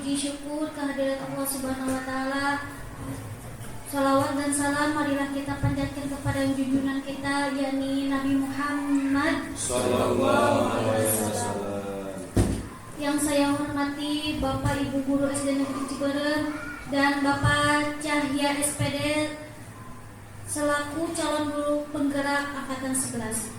puji syukur kehadirat Allah Subhanahu wa taala. Salawat dan salam marilah kita panjatkan kepada junjungan kita yakni Nabi Muhammad sallallahu alaihi wasallam. Yang saya hormati Bapak Ibu Guru SD Negeri Cibeureum dan Bapak Cahya SPD selaku calon guru penggerak angkatan 11.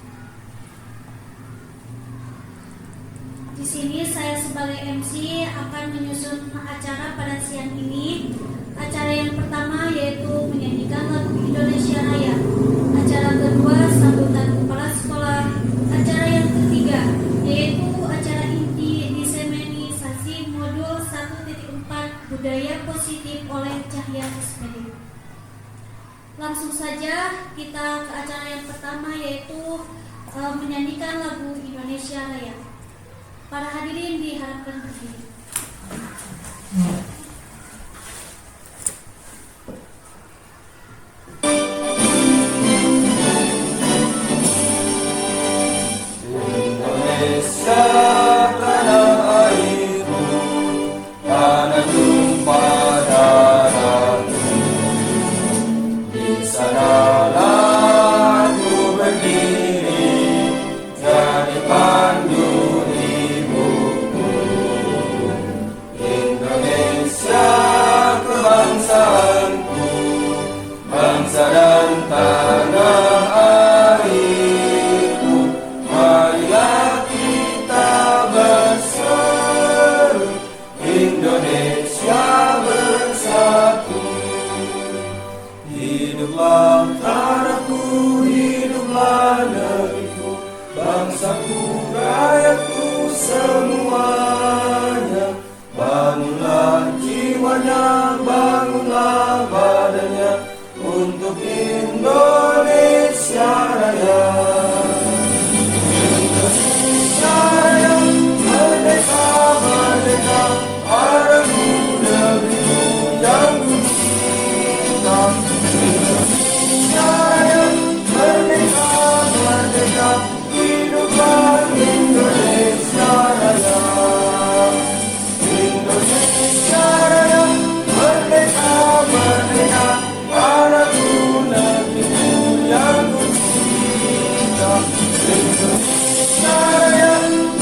Di sini saya sebagai MC akan menyusun acara pada siang ini. Acara yang pertama yaitu menyanyikan lagu Indonesia Raya. Acara kedua sambutan kepala sekolah. Acara yang ketiga yaitu acara inti diseminasi modul 1.4 budaya positif oleh Cahya SPD. Langsung saja kita ke acara yang pertama yaitu menyanyikan lagu Indonesia Raya. Para hadirin diharapkan berdiri. Indonesia tanah airku, tanah tumpah darahku. Di sanalah aku berdiri, jadi pandu ibuku. Indonesia kebangsaanku, bangsa dan tanah airku. Marilah kita berseru, Indonesia bersatu. Hiduplah tanahku, hiduplah negeriku, bangsaku, rakyatku semuanya. Bangunlah jiwanya, bangunlah badannya untuk Indonesia Raya. Indonesia Raya, merdeka, merdeka, padaku negeriku yang ku cinta. Indonesia Raya, merdeka, merdeka, hiduplah Indonesia Raya. Indonesia Raya, merdeka, merdeka, padaku negeriku yang ku cinta. Indonesia Raya,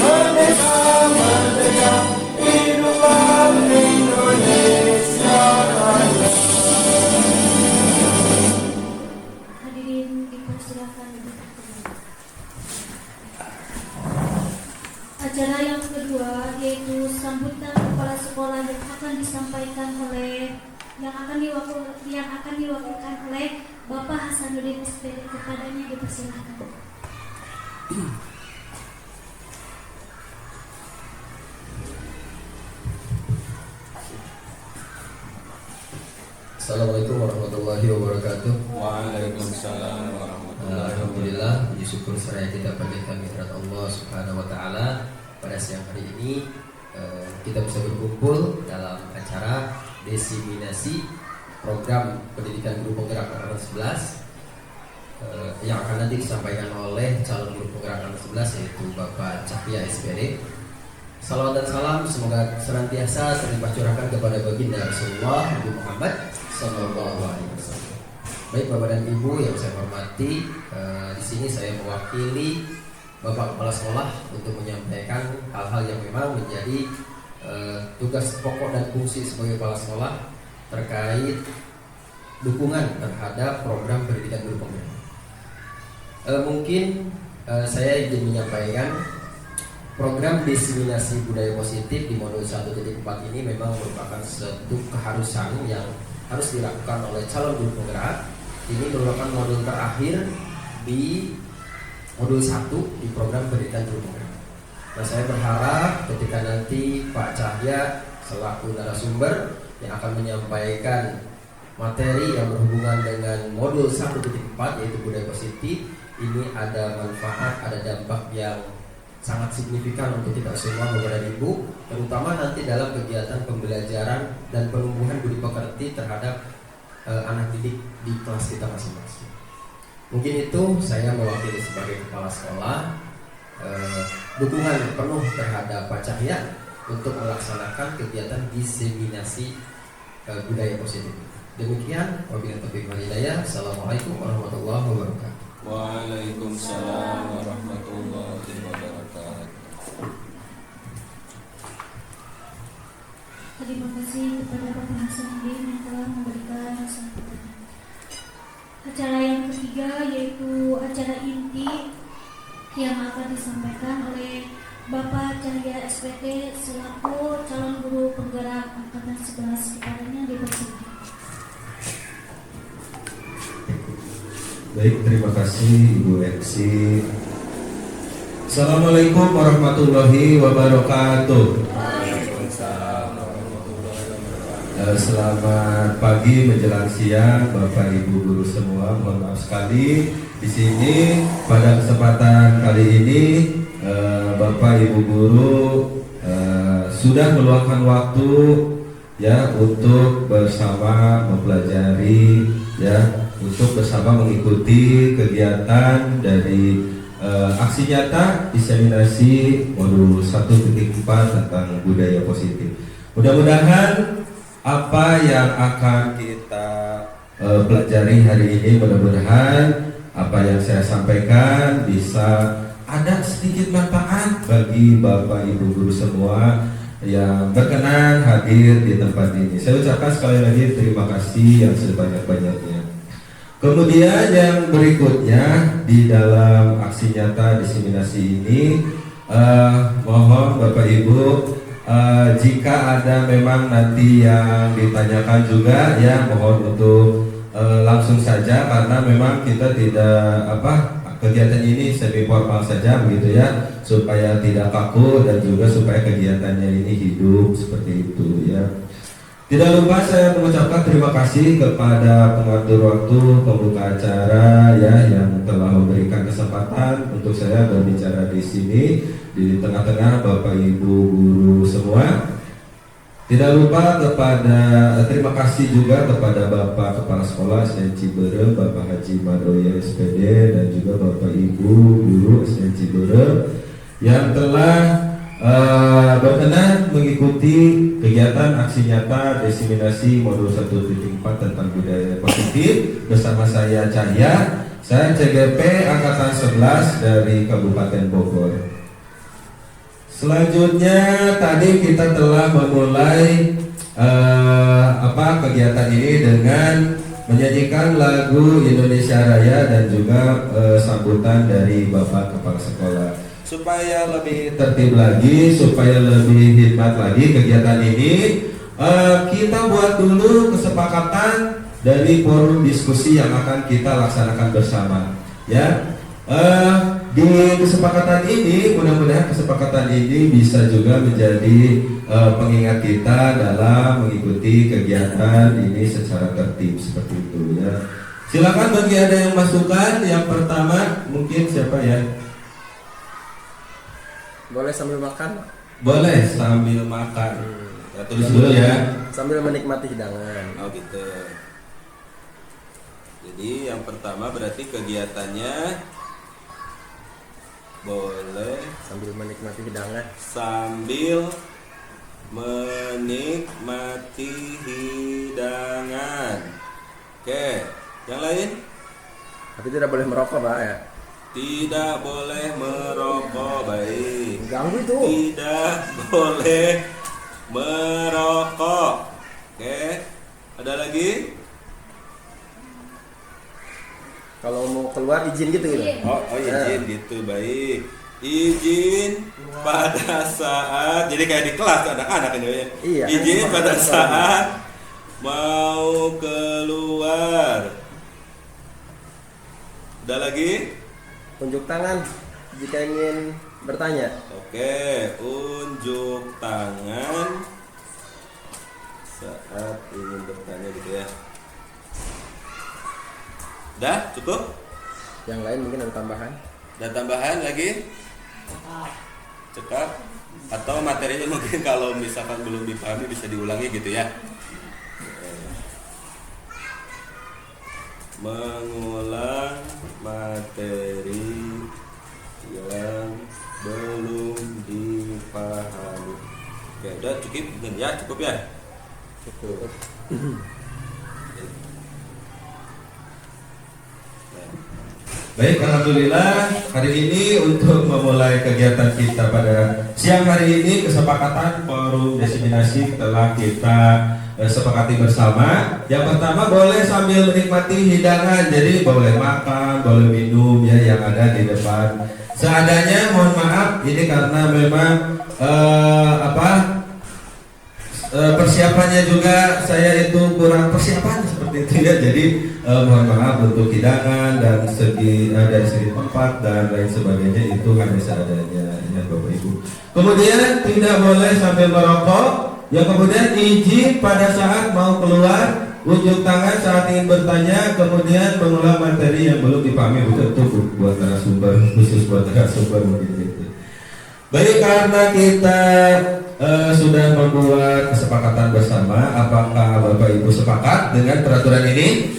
merdeka, merdeka, hiduplah Indonesia Raya. Hadirin dipersilakan duduk. Acara yang kedua yaitu sambutan kepala sekolah yang akan disampaikan oleh yang akan diwakilkan oleh Bapak Hasanuddin SPD. Kepadanya dipersilakan. Assalamualaikum warahmatullahi wabarakatuh. Waalaikumsalam warahmatullahi Alhamdulillah, puji syukur seraya kita panjatkan kehadirat Allah Subhanahu wa taala. Pada siang hari ini kita bisa berkumpul dalam acara diseminasi program pendidikan guru penggerak angkatan 11 yang akan nanti disampaikan oleh calon guru penggerak angkatan 11 yaitu Bapak Cahya SPD. Salawat dan salam semoga senantiasa terlimpah curahkan kepada baginda Rasulullah Nabi Muhammad sallallahu alaihi wasallam. Baik Bapak dan Ibu yang saya hormati, di sini saya mewakili Bapak Kepala Sekolah untuk menyampaikan hal-hal yang memang menjadi tugas pokok dan fungsi sebagai kepala sekolah terkait dukungan terhadap program pendidikan guru penggerak. Mungkin saya ingin menyampaikan program diseminasi budaya positif di modul 1.4 ini memang merupakan suatu keharusan yang harus dilakukan oleh calon guru penggerak. Ini merupakan modul terakhir di modul 1 di program pendidikan guru penggerak. Nah, saya berharap ketika nanti Pak Cahya selaku narasumber yang akan menyampaikan materi yang berhubungan dengan modul 1.4 yaitu budaya positif, ini ada manfaat, ada dampak yang sangat signifikan untuk kita semua Bapak dan Ibu, terutama nanti dalam kegiatan pembelajaran dan penumbuhan budi pekerti terhadap anak didik di kelas kita masing-masing. Mungkin itu saya mewakili sebagai kepala sekolah, dukungan penuh terhadap Pak Cahya untuk melaksanakan kegiatan diseminasi budaya positif. Demikian, wabillahi taufiq wal hidayah. Assalamualaikum warahmatullahi wabarakatuh. Waalaikumsalam warahmatullahi wabarakatuh. Terima kasih kepada Bapak Hasanuddin yang telah memberikan sambutan. Acara yang ketiga yaitu acara inti yang akan disampaikan oleh Bapak Cahya SPT selaku calon guru penggerak angkatan 11. Kepadanya dipersilakan. Baik, terima kasih Ibu MC. Assalamualaikum warahmatullahi wabarakatuh. Selamat pagi menjelang siang Bapak Ibu guru semua. Mohon maaf sekali di sini pada kesempatan kali ini Bapak Ibu guru sudah meluangkan waktu ya untuk bersama mempelajari ya, untuk bersama mengikuti kegiatan dari aksi nyata diseminasi modul 1.4 tentang budaya positif. Mudah-mudahan apa yang akan kita pelajari hari ini, mudah-mudahan apa yang saya sampaikan bisa ada sedikit manfaat bagi Bapak Ibu guru semua yang berkenan hadir di tempat ini. Saya ucapkan sekali lagi terima kasih yang sebanyak-banyaknya. Kemudian yang berikutnya di dalam aksi nyata diseminasi ini, mohon Bapak Ibu jika ada memang nanti yang ditanyakan juga ya, mohon untuk langsung saja karena memang kita tidak kegiatan ini semi formal saja begitu ya, supaya tidak kaku dan juga supaya kegiatannya ini hidup seperti itu ya. Tidak lupa saya mengucapkan terima kasih kepada pengatur waktu pembuka acara ya, yang telah memberikan kesempatan untuk saya berbicara di sini di tengah-tengah Bapak Ibu guru semua. Tidak lupa terima kasih juga kepada Bapak Kepala Sekolah SDN Ciberem, Bapak Haji Madoya SPD, dan juga Bapak Ibu guru SDN Ciberem yang telah berkenan mengikuti kegiatan aksi nyata diseminasi modul 1.4 tentang budaya positif bersama saya Cahya. Saya CGP Angkatan 11 dari Kabupaten Bogor. Selanjutnya tadi kita telah memulai kegiatan ini dengan menyanyikan lagu Indonesia Raya dan juga sambutan dari Bapak Kepala Sekolah. Supaya lebih tertib lagi, supaya lebih hikmat lagi kegiatan ini, kita buat dulu kesepakatan dari forum diskusi yang akan kita laksanakan bersama. Ya, di kesepakatan ini, mudah-mudahan kesepakatan ini bisa juga menjadi pengingat kita dalam mengikuti kegiatan ini secara tertib seperti itu. Ya, silakan bagi ada yang masukan. Yang pertama mungkin siapa ya? Boleh sambil makan? Boleh sambil makan. Ya, tulis dulu ya. Sambil menikmati hidangan. Oh gitu. Jadi yang pertama berarti kegiatannya boleh Sambil menikmati hidangan. sambil menikmati hidangan. Oke, yang lain? Tapi tidak boleh merokok, Pak ya. Tidak boleh merokok, baik. Ganggu itu. Tidak boleh merokok. Oke, ada lagi? Kalau mau keluar izin gitu gitu. Oh izin gitu, baik. Izin pada saat, jadi kayak di kelas anak-anak ini ya. Iya. Izin pada saat mau keluar. Ada lagi? Unjuk tangan jika ingin bertanya. Oke, unjuk tangan saat ingin bertanya gitu ya. Udah cukup? Yang lain mungkin ada tambahan. Dan tambahan lagi? Cekap? Atau materinya mungkin kalau misalkan belum dipahami bisa diulangi gitu ya. Mengulang materi yang belum dipahami. Oke, udah cukup ya, cukup ya. Cukup. Baik, alhamdulillah hari ini untuk memulai kegiatan kita pada siang hari ini kesepakatan forum diseminasi telah kita sepakati bersama. Yang pertama boleh sambil menikmati hidangan, jadi boleh makan, boleh minum ya yang ada di depan. Seadanya, mohon maaf ini karena memang persiapannya juga saya itu kurang persiapan seperti itu ya, jadi mohon maaf untuk hidangan dan dari segi tempat dan lain sebagainya itu hanya seadanya ya Bapak Ibu. Kemudian tidak boleh sambil merokok, yang kemudian izin pada saat mau keluar, unjuk tangan saat ingin bertanya, kemudian mengulang materi yang belum dipahami. Itu buat narasumber, khusus buat narasumber mungkin gitu. Baik, karena kita sudah membuat kesepakatan bersama, apakah Bapak Ibu sepakat dengan peraturan ini?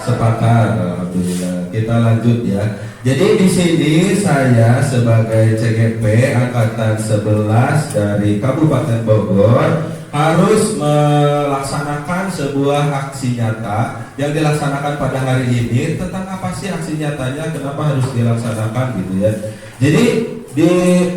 Sepakat, alhamdulillah. Kita lanjut ya. Jadi di sini saya sebagai CGP angkatan 11 dari Kabupaten Bogor harus melaksanakan sebuah aksi nyata yang dilaksanakan pada hari ini. Tentang apa sih aksi nyatanya? Kenapa harus dilaksanakan gitu ya? Jadi di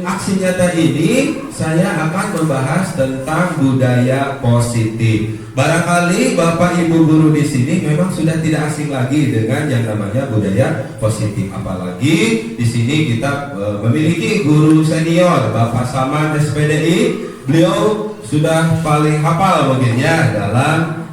aksi nyata ini saya akan membahas tentang budaya positif. Barangkali Bapak Ibu guru di sini memang sudah tidak asing lagi dengan yang namanya budaya positif. Apalagi di sini kita memiliki guru senior Bapak Saman SPDI. Beliau sudah paling hafal mungkin ya dalam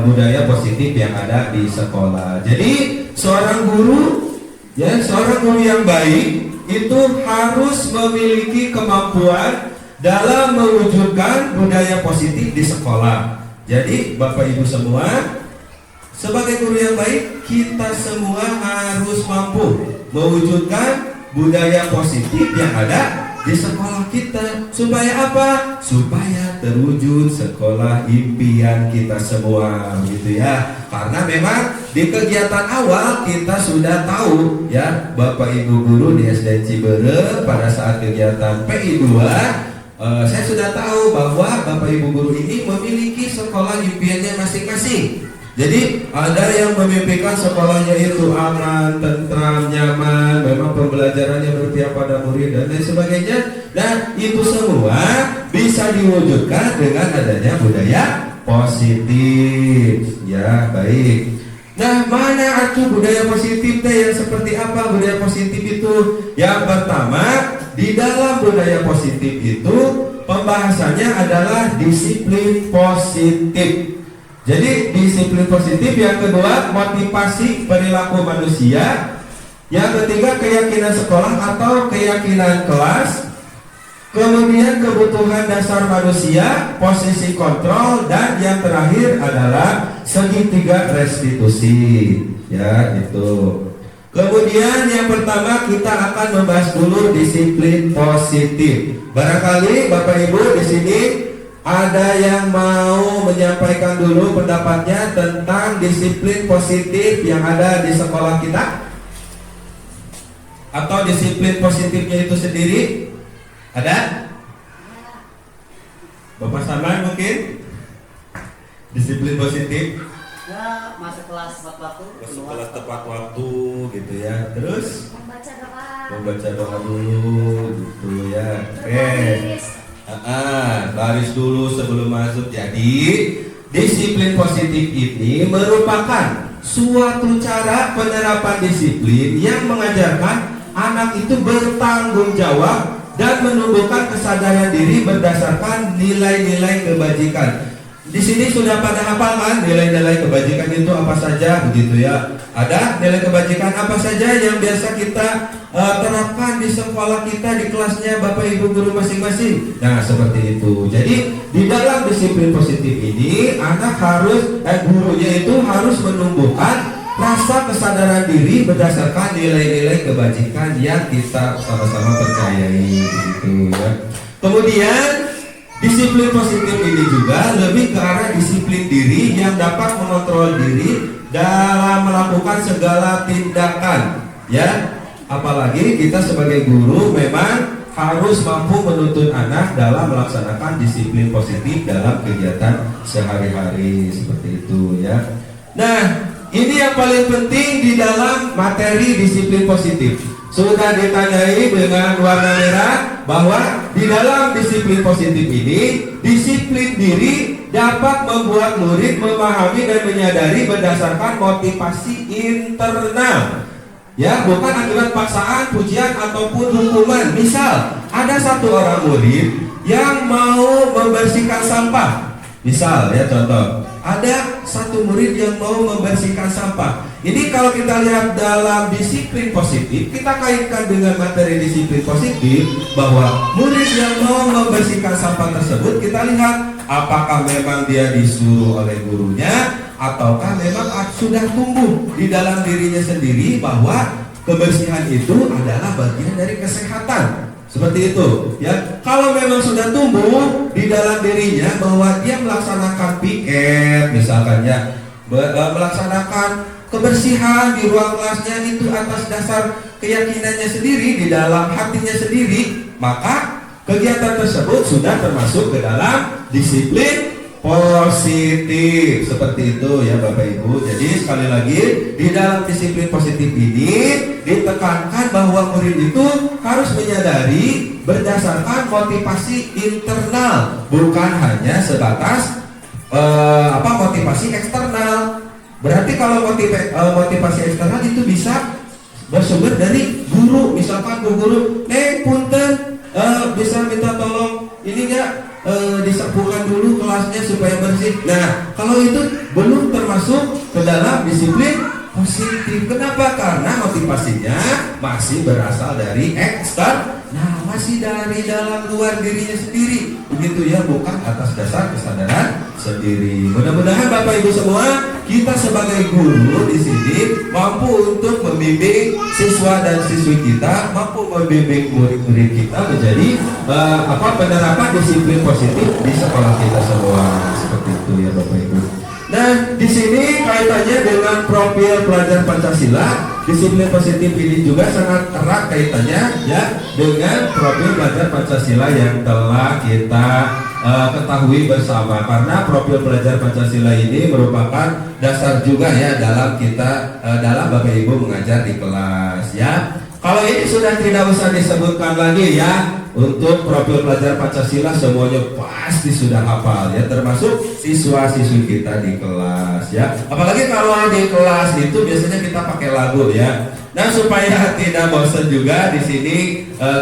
budaya positif yang ada di sekolah. Jadi seorang guru yang baik itu harus memiliki kemampuan dalam mewujudkan budaya positif di sekolah. Jadi Bapak Ibu semua, sebagai guru yang baik, kita semua harus mampu mewujudkan budaya positif yang ada di sekolah kita. Supaya apa? Supaya terwujud sekolah impian kita semua, gitu ya. Karena memang di kegiatan awal kita sudah tahu ya, Bapak Ibu guru di SD Cibere pada saat kegiatan PI 2, saya sudah tahu bahwa Bapak Ibu guru ini memiliki sekolah impiannya masing-masing. Jadi ada yang memimpikan sekolahnya itu aman, tentram, nyaman, memang pembelajarannya berpihak pada murid dan lain sebagainya. Dan itu semua bisa diwujudkan dengan adanya budaya positif. Ya, baik. Nah, mana arti budaya positif yang seperti apa budaya positif itu? Yang pertama, di dalam budaya positif itu pembahasannya adalah disiplin positif. Jadi disiplin positif. Yang kedua, motivasi perilaku manusia. Yang ketiga, keyakinan sekolah atau keyakinan kelas. Kemudian kebutuhan dasar manusia, posisi kontrol, dan yang terakhir adalah segitiga restitusi. Ya, itu. Kemudian yang pertama kita akan membahas dulu disiplin positif. Barangkali Bapak Ibu di sini ada yang mau menyampaikan dulu pendapatnya tentang disiplin positif yang ada di sekolah kita? Atau disiplin positifnya itu sendiri? Ada? Bapak Saman mungkin? Disiplin positif? Ya, masuk kelas tepat waktu. Masuk kelas tepat waktu gitu ya. Terus? Membaca doa. Membaca doa dulu gitu ya. Oke. Baris dulu sebelum masuk. Jadi disiplin positif ini merupakan suatu cara penerapan disiplin yang mengajarkan anak itu bertanggung jawab dan menumbuhkan kesadaran diri berdasarkan nilai-nilai kebajikan. Di sini sudah pada hafal kan nilai-nilai kebajikan itu apa saja begitu ya. Ada nilai kebajikan apa saja yang biasa kita terapkan di sekolah kita, di kelasnya Bapak Ibu guru masing-masing. Nah, seperti itu. Jadi di dalam disiplin positif ini anak harus gurunya itu harus menumbuhkan rasa kesadaran diri berdasarkan nilai-nilai kebajikan yang kita sama-sama percayai begitu ya. Kemudian disiplin positif ini juga lebih ke arah disiplin diri yang dapat mengontrol diri dalam melakukan segala tindakan ya. Apalagi kita sebagai guru memang harus mampu menuntun anak dalam melaksanakan disiplin positif dalam kegiatan sehari-hari seperti itu ya. Nah, ini yang paling penting di dalam materi disiplin positif. Sudah ditanyai dengan warna merah bahwa di dalam disiplin positif ini, disiplin diri dapat membuat murid memahami dan menyadari berdasarkan motivasi internal. Ya, bukan akibat paksaan, pujian ataupun hukuman. Misal, ada satu orang murid yang mau membersihkan sampah. Misal ya contoh, ada satu murid yang mau membersihkan sampah. Ini kalau kita lihat dalam disiplin positif, kita kaitkan dengan materi disiplin positif bahwa murid yang mau membersihkan sampah tersebut, kita lihat apakah memang dia disuruh oleh gurunya ataukah memang sudah tumbuh di dalam dirinya sendiri bahwa kebersihan itu adalah bagian dari kesehatan. Seperti itu ya. Kalau memang sudah tumbuh di dalam dirinya bahwa dia melaksanakan piket misalkan ya, melaksanakan kebersihan di ruang kelasnya itu atas dasar keyakinannya sendiri, di dalam hatinya sendiri, maka kegiatan tersebut sudah termasuk ke dalam disiplin positif. Seperti itu ya Bapak Ibu. Jadi sekali lagi, di dalam disiplin positif ini ditekankan bahwa murid itu harus menyadari berdasarkan motivasi internal, bukan hanya sebatas motivasi eksternal. Berarti kalau motivasi eksternal itu bisa bersumber dari guru. Misalkan guru, punten, bisa minta tolong ini enggak disapukan dulu kelasnya supaya bersih. Nah, kalau itu belum termasuk ke dalam disiplin positif. Kenapa? Karena motivasinya masih berasal dari eksternal. Nah, masih dari dalam luar dirinya sendiri. Begitu ya, bukan atas dasar kesadaran sendiri. Mudah-mudahan Bapak Ibu semua, kita sebagai guru di sini mampu untuk membimbing siswa dan siswi kita, mampu membimbing murid-murid kita menjadi penerapan disiplin positif di sekolah kita semua. Seperti itu ya Bapak Ibu. Nah, di sini kaitannya dengan profil pelajar Pancasila. Disiplin positif ini juga sangat erat kaitannya ya dengan profil pelajar Pancasila yang telah kita ketahui bersama, karena profil pelajar Pancasila ini merupakan dasar juga ya dalam kita dalam Bapak Ibu mengajar di kelas ya. Kalau ini sudah tidak usah disebutkan lagi ya. Untuk profil pelajar Pancasila semuanya pasti sudah hafal ya, termasuk siswa-siswi kita di kelas ya. Apalagi kalau di kelas itu biasanya kita pakai lagu ya. Nah, supaya tidak bosan juga di sini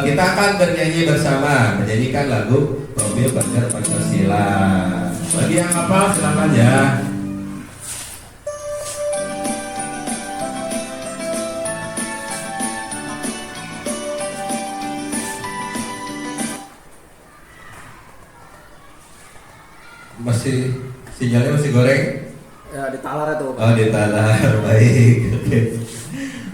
kita akan bernyanyi bersama, menyanyikan lagu profil pelajar Pancasila. Bagi yang hafal silakan ya. Masih sinyalnya masih goreng? Ya, ditalar itu. Oh, ditalar. Baik. Oke.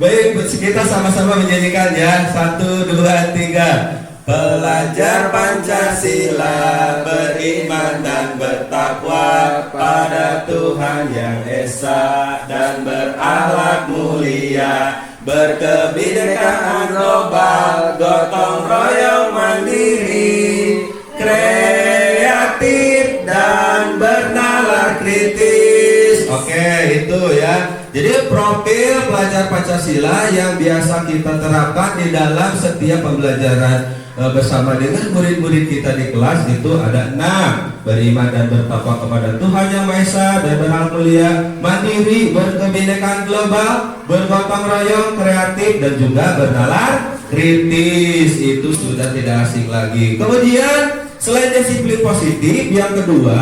Baik, kita sama-sama menyanyikan ya. 1, 2, 3. Pelajar Pancasila beriman dan bertakwa pada Tuhan yang esa dan berakhlak mulia, berkebinekaan global, gotong royong mandiri, kreatif dan bernalar kritis. Oke, itu ya. Jadi profil pelajar Pancasila yang biasa kita terapkan di dalam setiap pembelajaran bersama dengan murid-murid kita di kelas itu ada 6. Beriman dan bertakwa kepada Tuhan yang Maha Esa dan berakhlak mulia, mandiri, berkebinekaan global, bergotong royong, kreatif dan juga bernalar kritis. Itu sudah tidak asing lagi. Kemudian selain disiplin positif, yang kedua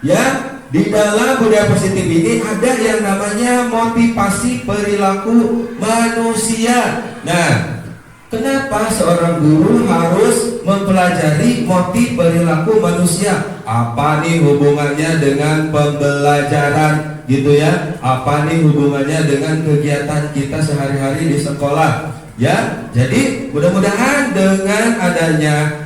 ya, di dalam budaya positif ini ada yang namanya motivasi perilaku manusia. Nah, kenapa seorang guru harus mempelajari motif perilaku manusia? Apa nih hubungannya dengan pembelajaran gitu ya? Apa nih hubungannya dengan kegiatan kita sehari-hari di sekolah? Ya, jadi mudah-mudahan dengan adanya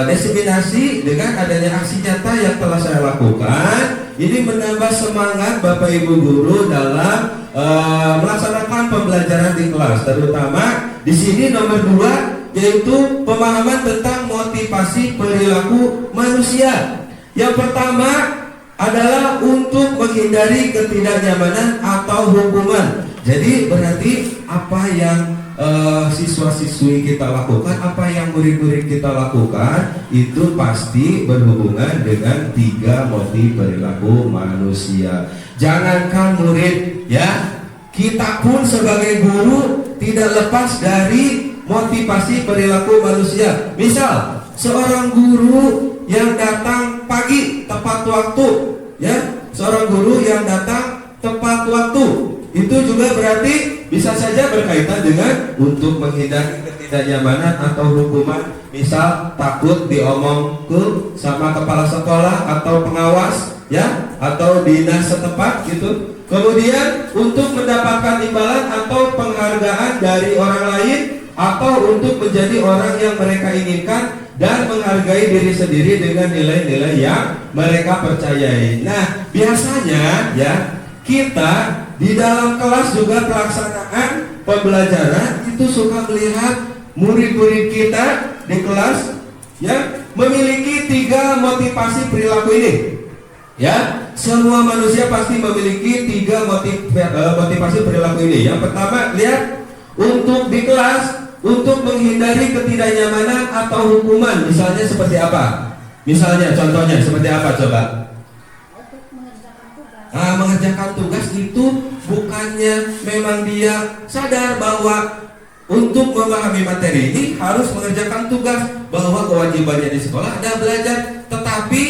diseminasi, dengan adanya aksi nyata yang telah saya lakukan, ini menambah semangat Bapak Ibu guru dalam melaksanakan pembelajaran di kelas. Terutama di sini nomor 2, yaitu pemahaman tentang motivasi perilaku manusia. Yang pertama adalah untuk menghindari ketidaknyamanan atau hukuman. Jadi berarti apa yang siswa-siswi kita lakukan, apa yang murid-murid kita lakukan, itu pasti berhubungan dengan 3 motif perilaku manusia. Jangankan murid, ya, kita pun sebagai guru tidak lepas dari motivasi perilaku manusia. Misal, seorang guru yang datang pagi tepat waktu, ya, seorang guru yang datang tepat waktu, itu juga berarti bisa saja berkaitan dengan untuk menghindari ketidaknyamanan atau hukuman. Misal takut diomong ke sama kepala sekolah atau pengawas, ya, atau dinas setempat gitu. Kemudian untuk mendapatkan imbalan atau penghargaan dari orang lain, atau untuk menjadi orang yang mereka inginkan dan menghargai diri sendiri dengan nilai-nilai yang mereka percayai. Nah, biasanya ya kita di dalam kelas juga pelaksanaan pembelajaran itu suka melihat murid-murid kita di kelas ya memiliki 3 motivasi perilaku ini. Ya, semua manusia pasti memiliki 3 motivasi perilaku ini. Yang pertama, lihat, untuk di kelas, untuk menghindari ketidaknyamanan atau hukuman. Misalnya seperti apa? Misalnya, contohnya seperti apa coba? Mengerjakan tugas itu bukannya memang dia sadar bahwa untuk memahami materi ini harus mengerjakan tugas, bahwa kewajibannya di sekolah ada belajar, tetapi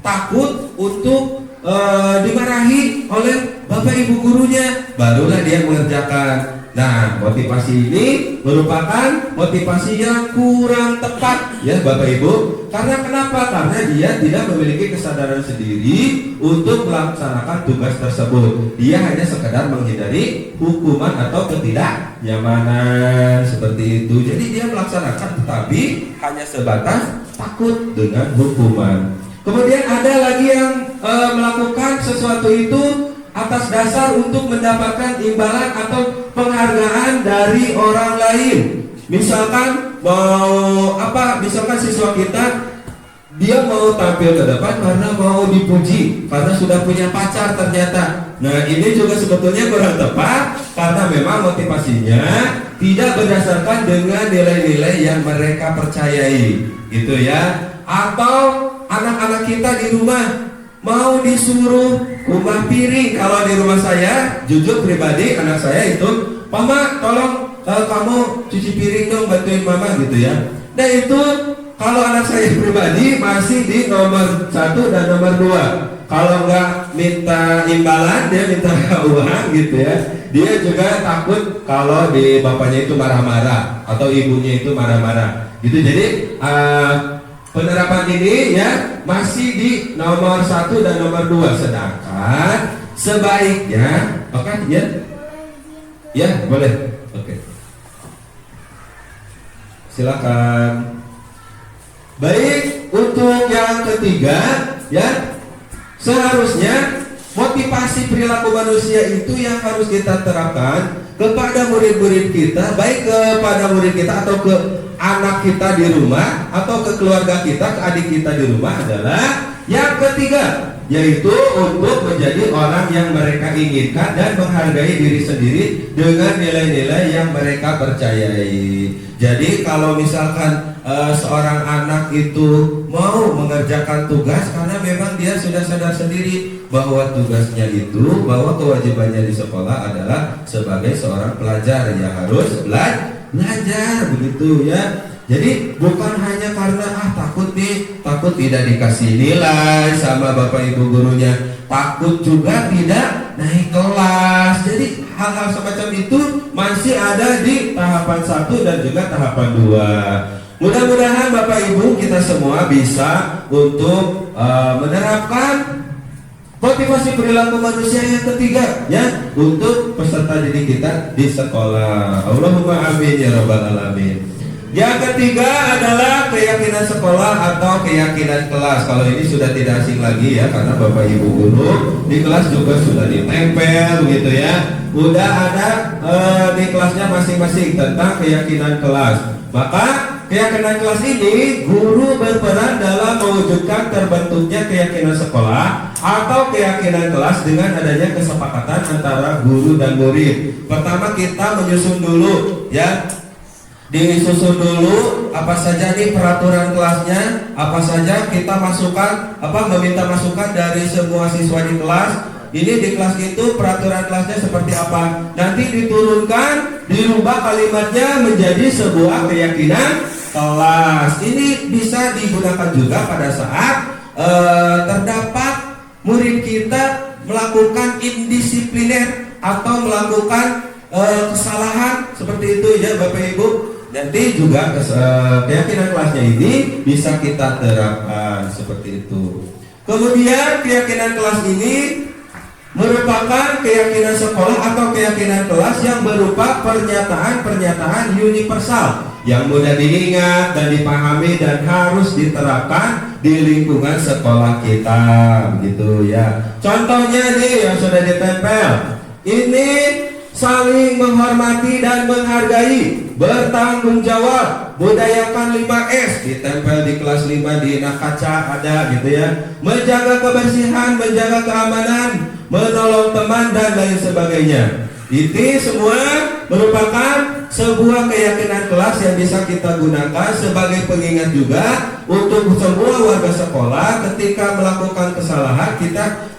takut untuk dimarahi oleh bapak ibu gurunya, barulah dia mengerjakan. Nah, motivasi ini merupakan motivasi yang kurang tepat ya Bapak Ibu. Karena kenapa? Karena dia tidak memiliki kesadaran sendiri untuk melaksanakan tugas tersebut. Dia hanya sekedar menghindari hukuman atau ketidaknyamanan seperti itu. Jadi dia melaksanakan tetapi hanya sebatas takut dengan hukuman. Kemudian ada lagi yang melakukan sesuatu itu atas dasar untuk mendapatkan imbalan atau penghargaan dari orang lain. Misalkan misalkan siswa kita dia mau tampil ke depan karena mau dipuji, karena sudah punya pacar ternyata. Nah, ini juga sebetulnya kurang tepat karena memang motivasinya tidak berdasarkan dengan nilai-nilai yang mereka percayai, gitu ya. Atau anak-anak kita di rumah mau disuruh kumbah piring. Kalau di rumah saya, jujur pribadi, anak saya itu, "Mama, tolong kamu cuci piring dong, bantuin mama," gitu ya. Nah itu kalau anak saya pribadi masih di nomor 1 dan nomor 2. Kalau nggak minta imbalan, dia minta uang gitu ya. Dia juga takut kalau di bapaknya itu marah-marah atau ibunya itu marah-marah gitu. Jadi penerapan ini ya masih di nomor 1 dan nomor 2. Sedangkan sebaiknya, oke ya? Ya, boleh. Oke. Silakan. Baik, untuk yang ketiga ya, seharusnya motivasi perilaku manusia itu yang harus kita terapkan kepada murid-murid kita, baik kepada murid kita atau ke anak kita di rumah atau ke keluarga kita, ke adik kita di rumah adalah yang ketiga, yaitu untuk menjadi orang yang mereka inginkan dan menghargai diri sendiri dengan nilai-nilai yang mereka percayai. Jadi kalau misalkan seorang anak itu mau mengerjakan tugas karena memang dia sudah sadar sendiri bahwa tugasnya itu, bahwa kewajibannya di sekolah adalah sebagai seorang pelajar yang harus belajar begitu ya. Jadi bukan hanya karena takut tidak dikasih nilai sama bapak ibu gurunya, takut juga tidak naik kelas. Jadi hal-hal semacam itu masih ada di tahapan 1 dan juga tahapan 2. Mudah-mudahan bapak ibu kita semua bisa untuk menerapkan motivasi perilaku manusia yang ketiga ya untuk peserta didik kita di sekolah. Allahumma amin ya rabbal alamin. Yang ketiga adalah keyakinan sekolah atau keyakinan kelas. Kalau ini sudah tidak asing lagi ya, karena bapak ibu guru di kelas juga sudah ditempel gitu ya. Udah ada di kelasnya masing-masing tentang keyakinan kelas. Maka keyakinan kelas ini guru berperan dalam mewujudkan terbentuknya keyakinan sekolah atau keyakinan kelas dengan adanya kesepakatan antara guru dan murid. Pertama kita menyusun dulu ya. Disusun dulu apa saja nih peraturan kelasnya, apa saja kita masukkan, meminta masukan dari semua siswa di kelas. Ini di kelas itu peraturan kelasnya seperti apa. Nanti diturunkan, dirubah kalimatnya menjadi sebuah keyakinan kelas. Ini bisa digunakan juga pada saat terdapat murid kita melakukan indisipliner atau melakukan kesalahan seperti itu ya Bapak Ibu. Nanti juga keyakinan kelasnya ini bisa kita terapkan seperti itu. Kemudian keyakinan kelas ini merupakan keyakinan sekolah atau keyakinan kelas yang berupa pernyataan-pernyataan universal yang mudah diingat dan dipahami dan harus diterapkan di lingkungan sekolah kita, begitu ya. Contohnya nih yang sudah ditempel, ini saling menghormati dan menghargai, bertanggung jawab, budayakan 5S, ditempel di kelas 5 di Nakaca ada gitu ya. Menjaga kebersihan, menjaga keamanan, menolong teman dan lain sebagainya. Ini semua merupakan sebuah keyakinan kelas yang bisa kita gunakan sebagai pengingat juga untuk semua warga sekolah ketika melakukan kesalahan kita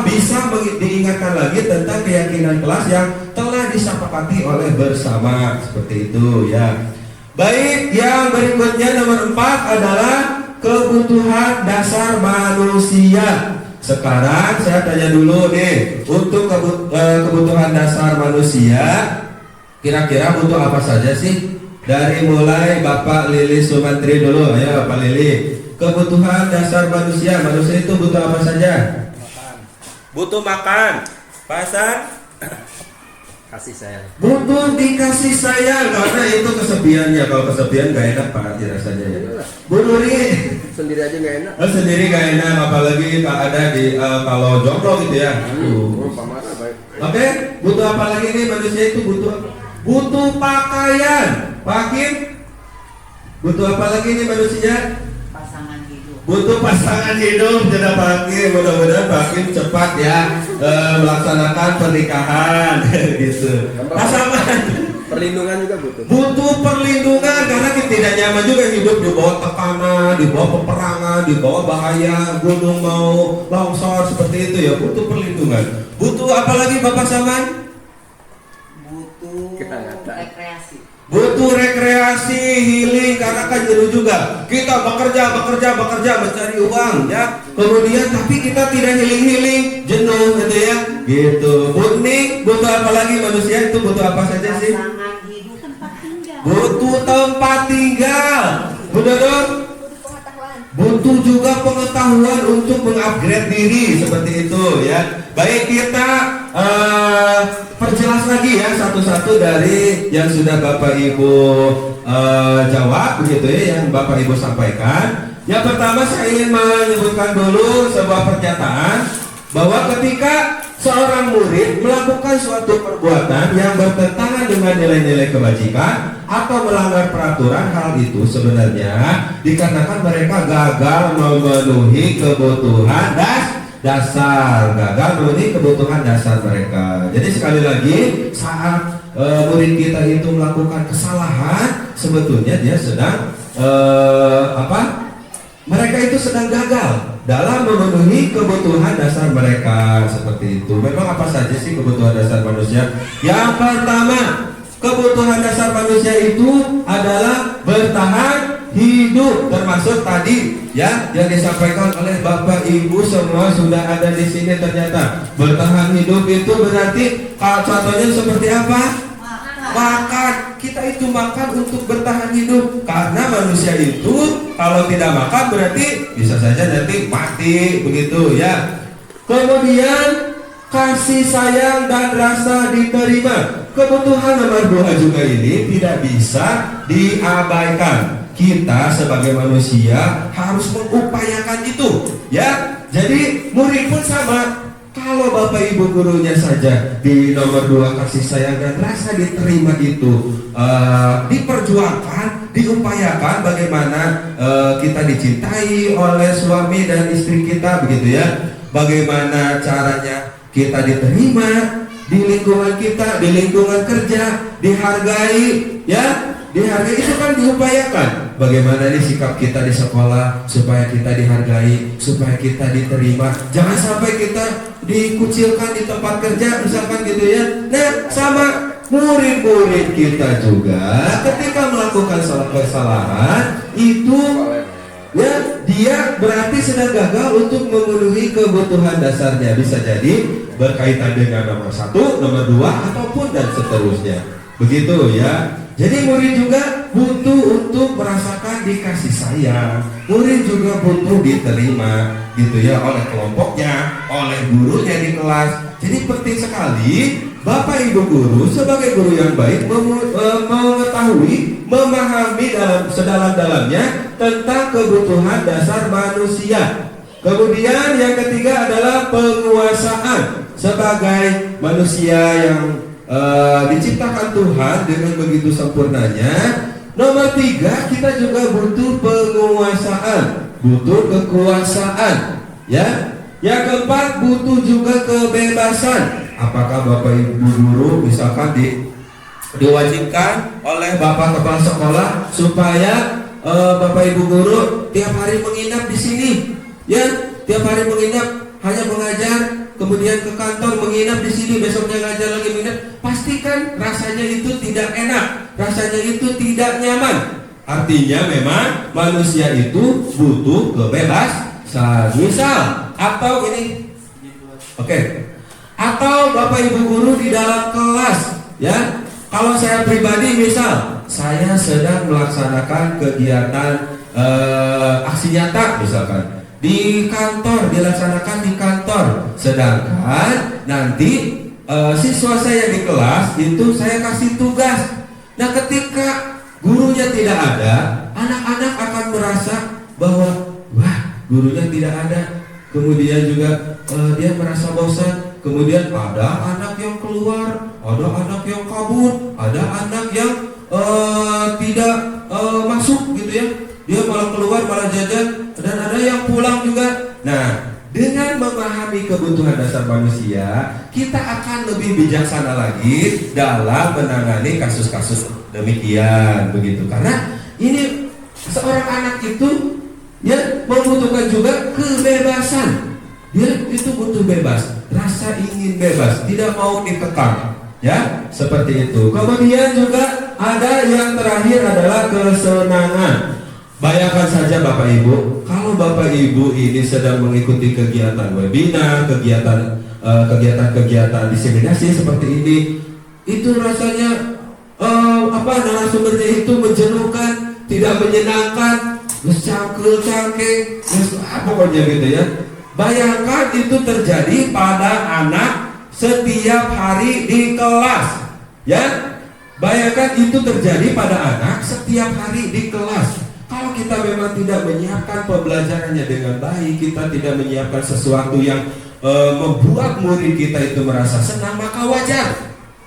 bisa diingatkan lagi tentang keyakinan kelas yang telah disepakati oleh bersama seperti itu ya. Baik, yang berikutnya nomor 4 adalah kebutuhan dasar manusia. Sekarang saya tanya dulu nih, untuk kebutuhan dasar manusia kira-kira butuh apa saja sih? Dari mulai Bapak Lili Sumantri dulu, ayo Bapak Lili. Kebutuhan dasar manusia itu butuh apa saja? Butuh makan. Pasan? Kasih sayang. Butuh dikasih sayang, karena itu kesepiannya. Kalau kesepian gak enak Pak rasanya ya. Bu Nuri Sendiri aja nggak enak. sendiri gak enak, apalagi ada di kalau jomblo gitu ya. Oke, butuh apa lagi nih manusia itu butuh? Butuh pakaian. Pakin? Butuh apa lagi nih manusia? Pasangan hidup. Butuh pasangan hidup. Tidak Pakin, mudah-mudahan Pakin cepat ya melaksanakan pernikahan gitu. Pasangan. Perlindungan juga butuh. Butuh perlindungan karena kita tidak nyaman juga hidup di bawah tekanan, di bawah peperangan, di bawah bahaya gunung mau longsor seperti itu ya. Butuh perlindungan. Butuh apa lagi Bapak Saman? Butuh Kita nggak tahu. rekreasi. Butuh rekreasi, healing karena kan jenuh juga. Kita bekerja mencari uang ya. Kemudian tapi kita tidak healing, jenuh gitu ya. Gitu. Butuh apa lagi manusia itu butuh apa saja sih? Pasangan hidup. Tempat tinggal. Butuh tempat tinggal. Benar dong? Butuh juga pengetahuan untuk mengupgrade diri seperti itu ya. Baik, kita perjelas lagi ya satu-satu dari yang sudah Bapak Ibu jawab begitu ya, yang Bapak Ibu sampaikan. Yang pertama saya ingin menyebutkan dulu sebuah pernyataan bahwa ketika seorang murid melakukan suatu perbuatan yang bertentangan dengan nilai-nilai kebajikan atau melanggar peraturan, hal itu sebenarnya dikarenakan mereka gagal memenuhi kebutuhan dasar mereka. Jadi sekali lagi saat murid kita itu melakukan kesalahan, sebetulnya dia sedang mereka itu sedang gagal dalam memenuhi kebutuhan dasar mereka seperti itu. Memang apa saja sih kebutuhan dasar manusia? Yang pertama, kebutuhan dasar manusia itu adalah bertahan hidup, termasuk tadi ya yang disampaikan oleh Bapak Ibu semua sudah ada di sini. Ternyata bertahan hidup itu berarti contohnya seperti apa? Makan. Kita itu makan untuk bertahan hidup, karena manusia itu kalau tidak makan berarti bisa saja nanti mati begitu ya. Kemudian kasih sayang dan rasa diterima. Kebutuhan nomor 2 juga ini tidak bisa diabaikan. Kita sebagai manusia harus mengupayakan itu ya. Jadi murid pun sama. Kalau Bapak Ibu gurunya saja di nomor 2 kasih sayang dan rasa diterima itu diperjuangkan, diupayakan bagaimana kita dicintai oleh suami dan istri kita, begitu ya. Bagaimana caranya kita diterima di lingkungan kita, di lingkungan kerja, dihargai, ya, dihargai itu kan diupayakan. Bagaimana nih sikap kita di sekolah supaya kita dihargai, supaya kita diterima. Jangan sampai kita dikucilkan di tempat kerja, misalkan gitu ya. Nah, sama murid-murid kita juga ketika melakukan kesalahan itu, ya, dia berarti sedang gagal untuk memenuhi kebutuhan dasarnya. Bisa jadi berkaitan dengan nomor 1, nomor 2, ataupun dan seterusnya. Begitu ya. Jadi murid juga butuh untuk merasakan dikasih sayang. Murid juga butuh diterima gitu ya oleh kelompoknya, oleh gurunya di kelas. Jadi penting sekali Bapak Ibu guru sebagai guru yang baik mengetahui, memahami dalam sedalam-dalamnya tentang kebutuhan dasar manusia. Kemudian yang ketiga adalah penguasaan sebagai manusia yang diciptakan Tuhan dengan begitu sempurnanya. Nomor 3, kita juga butuh penguasaan, butuh kekuasaan, ya. Yang keempat, butuh juga kebebasan. Apakah Bapak Ibu guru misalkan diwajibkan oleh Bapak Kepala Sekolah supaya Bapak Ibu guru tiap hari menginap di sini, ya, tiap hari menginap, hanya mengajar, kemudian ke kantor menginap di sini, besoknya ngajar lagi menginap, pastikan rasanya itu tidak enak, rasanya itu tidak nyaman. Artinya memang manusia itu butuh kebebasan. Misal, atau ini, oke. Atau Bapak Ibu guru di dalam kelas, ya. Kalau saya pribadi misal, saya sedang melaksanakan kegiatan aksi nyata misalkan di kantor, dilaksanakan di kantor, sedangkan nanti siswa saya di kelas itu saya kasih tugas. Nah, ketika gurunya tidak ada, anak-anak akan merasa bahwa wah, gurunya tidak ada. Kemudian juga dia merasa bosan. Kemudian ada anak yang keluar, ada anak yang kabur, ada anak yang tidak masuk gitu ya. Dia malah keluar, malah jajan, dan ada yang pulang juga. Nah, dengan memahami kebutuhan dasar manusia, kita akan lebih bijaksana lagi dalam menangani kasus-kasus demikian, begitu. Karena ini seorang anak itu ya membutuhkan juga kebebasan. Dia itu butuh bebas, rasa ingin bebas, tidak mau dikekang, ya, seperti itu. Kemudian juga ada yang terakhir adalah kesenangan. Bayangkan saja Bapak Ibu, kalau Bapak Ibu ini sedang mengikuti kegiatan webinar, kegiatan diseminasi seperti ini, itu rasanya narasumbernya itu menjenuhkan, tidak menyenangkan, cangkel-cangkel, pokoknya gitu ya. Bayangkan itu terjadi pada anak setiap hari di kelas, ya. Bayangkan itu terjadi pada anak setiap hari di kelas. Kalau kita memang tidak menyiapkan pembelajarannya dengan baik, kita tidak menyiapkan sesuatu yang membuat murid kita itu merasa senang, maka wajar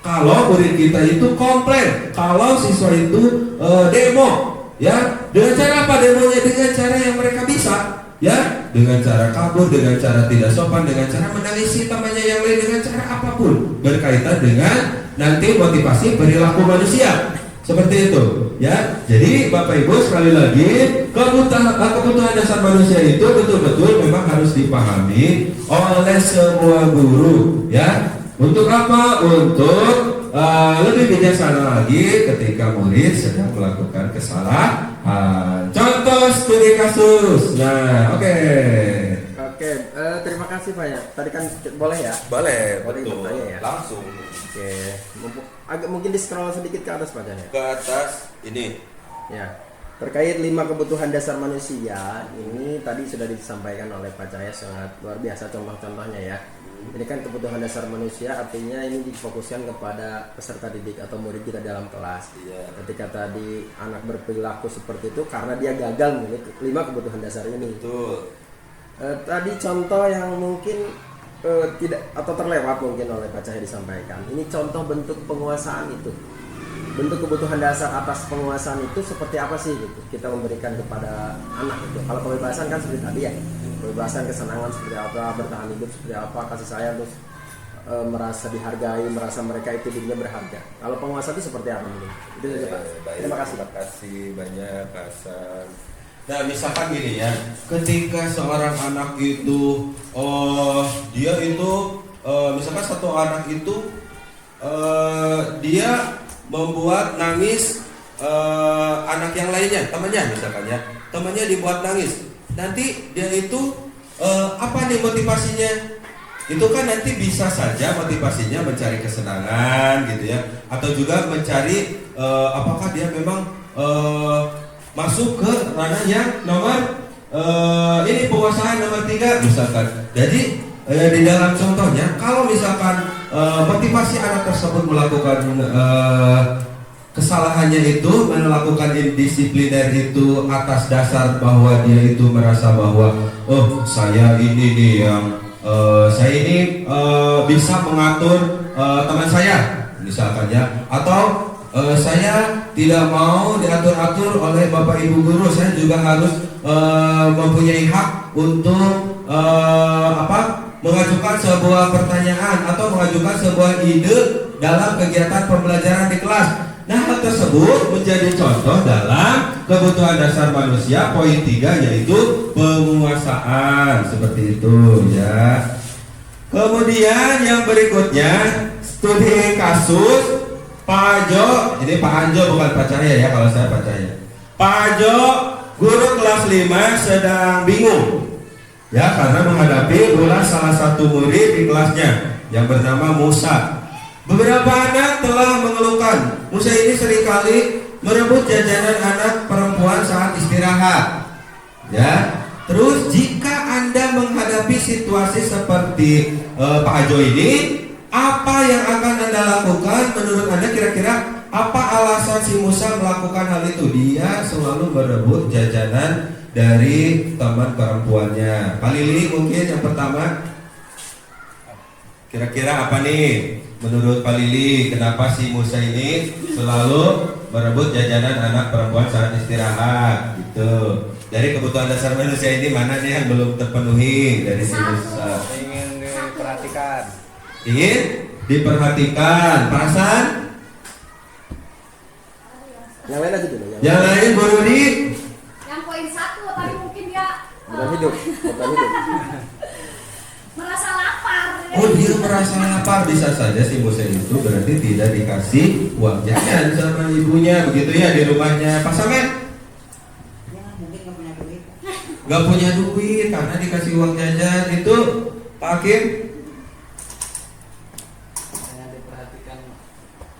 kalau murid kita itu komplain, kalau siswa itu demo, ya. Dengan cara apa demonya? Dengan cara yang mereka bisa, ya, dengan cara kabur, dengan cara tidak sopan, dengan cara menangisi temannya yang lain, dengan cara apapun berkaitan dengan nanti motivasi perilaku manusia. Seperti itu, ya. Jadi Bapak Ibu sekali lagi, kebutuhan dasar manusia itu betul-betul memang harus dipahami oleh semua guru, ya. Untuk apa? Untuk lebih bijaksana lagi ketika murid sedang melakukan kesalahan. Contoh studi kasus. Nah, oke. Terima kasih Pak ya. Tadi kan boleh ya? Boleh, Betul. betul. Ya? Langsung Oke. Agak mungkin di scroll sedikit ke atas Pak ya. ke atas ini. Ya. Terkait 5 kebutuhan dasar manusia, ini tadi sudah disampaikan oleh Pak Cahya, sangat luar biasa contoh-contohnya ya. Ini kan kebutuhan dasar manusia, artinya ini difokuskan kepada peserta didik atau murid kita dalam kelas. Iya. Ketika tadi anak berperilaku seperti itu karena dia gagal memiliki 5 kebutuhan dasar ini. Betul. Tadi contoh yang mungkin tidak atau terlewat mungkin oleh Pak Cahya disampaikan. Ini contoh bentuk penguasaan itu. bentuk kebutuhan dasar atas penguasaan itu seperti apa sih gitu kita memberikan kepada anak gitu. Kalau kebebasan kan seperti tadi ya, kebebasan, kesenangan seperti apa, bertahan hidup seperti apa, kasih sayang, terus merasa dihargai, merasa mereka itu dirinya berharga. Kalau penguasa itu seperti apa mungkin? Itu saja Pak. Terima kasih. Terima kasih banyak Hasan. Nah misalkan gini ya, ketika seorang anak itu, dia itu, misalkan satu anak itu, dia membuat nangis anak yang lainnya, temannya misalkan ya, temannya dibuat nangis. Nanti dia itu apa nih motivasinya? Itu kan nanti bisa saja motivasinya mencari kesenangan gitu ya, atau juga mencari apakah dia memang masuk ke ranah yang nomor ini penguasaan nomor 3 misalkan. Jadi di dalam contohnya kalau misalkan motivasi anak tersebut melakukan kesalahannya itu melakukan indisipliner itu atas dasar bahwa dia itu merasa bahwa saya ini nih yang saya ini bisa mengatur teman saya misalkan ya, atau saya tidak mau diatur-atur oleh Bapak Ibu guru, saya juga harus mempunyai hak untuk mengajukan sebuah pertanyaan atau mengajukan sebuah ide dalam kegiatan pembelajaran di kelas. Nah, hal tersebut menjadi contoh dalam kebutuhan dasar manusia poin 3, yaitu penguasaan, seperti itu ya. Kemudian yang berikutnya studi kasus Pak Ajo, ini Pak Anjo bukan Pak Cahya ya, kalau saya Pak Cahya. Pak Ajo, guru kelas 5 sedang bingung ya karena menghadapi ulah salah satu murid di kelasnya yang bernama Musa. Beberapa anak telah mengeluhkan Musa ini seringkali merebut jajanan anak perempuan saat istirahat. Ya, terus jika Anda menghadapi situasi seperti Pak Ajo ini, apa yang akan Anda lakukan? Menurut Anda kira-kira apa alasan si Musa melakukan hal itu? Dia selalu merebut jajanan dari teman perempuannya. Pak Lili mungkin yang pertama, kira-kira apa nih menurut Pak Lili, kenapa si Musa ini selalu merebut jajanan anak perempuan saat istirahat gitu? Dari kebutuhan dasar manusia ini mana nih yang belum terpenuhi dari si Musa? Ingin diperhatikan. Ingin diperhatikan, perasaan? Yang lain aja dulu. Yang lain Bu Rudi? Yang poin 1 tadi mungkin dia Bukan hidup. merasa lapar. Oh, dia merasa lapar. Bisa saja si Musa itu berarti tidak dikasih uang jajan sama ibunya, begitu ya, di rumahnya. Pak Samet? Ya mungkin nggak punya duit. Gak punya duit karena dikasih uang jajan. Itu Pak Hakim?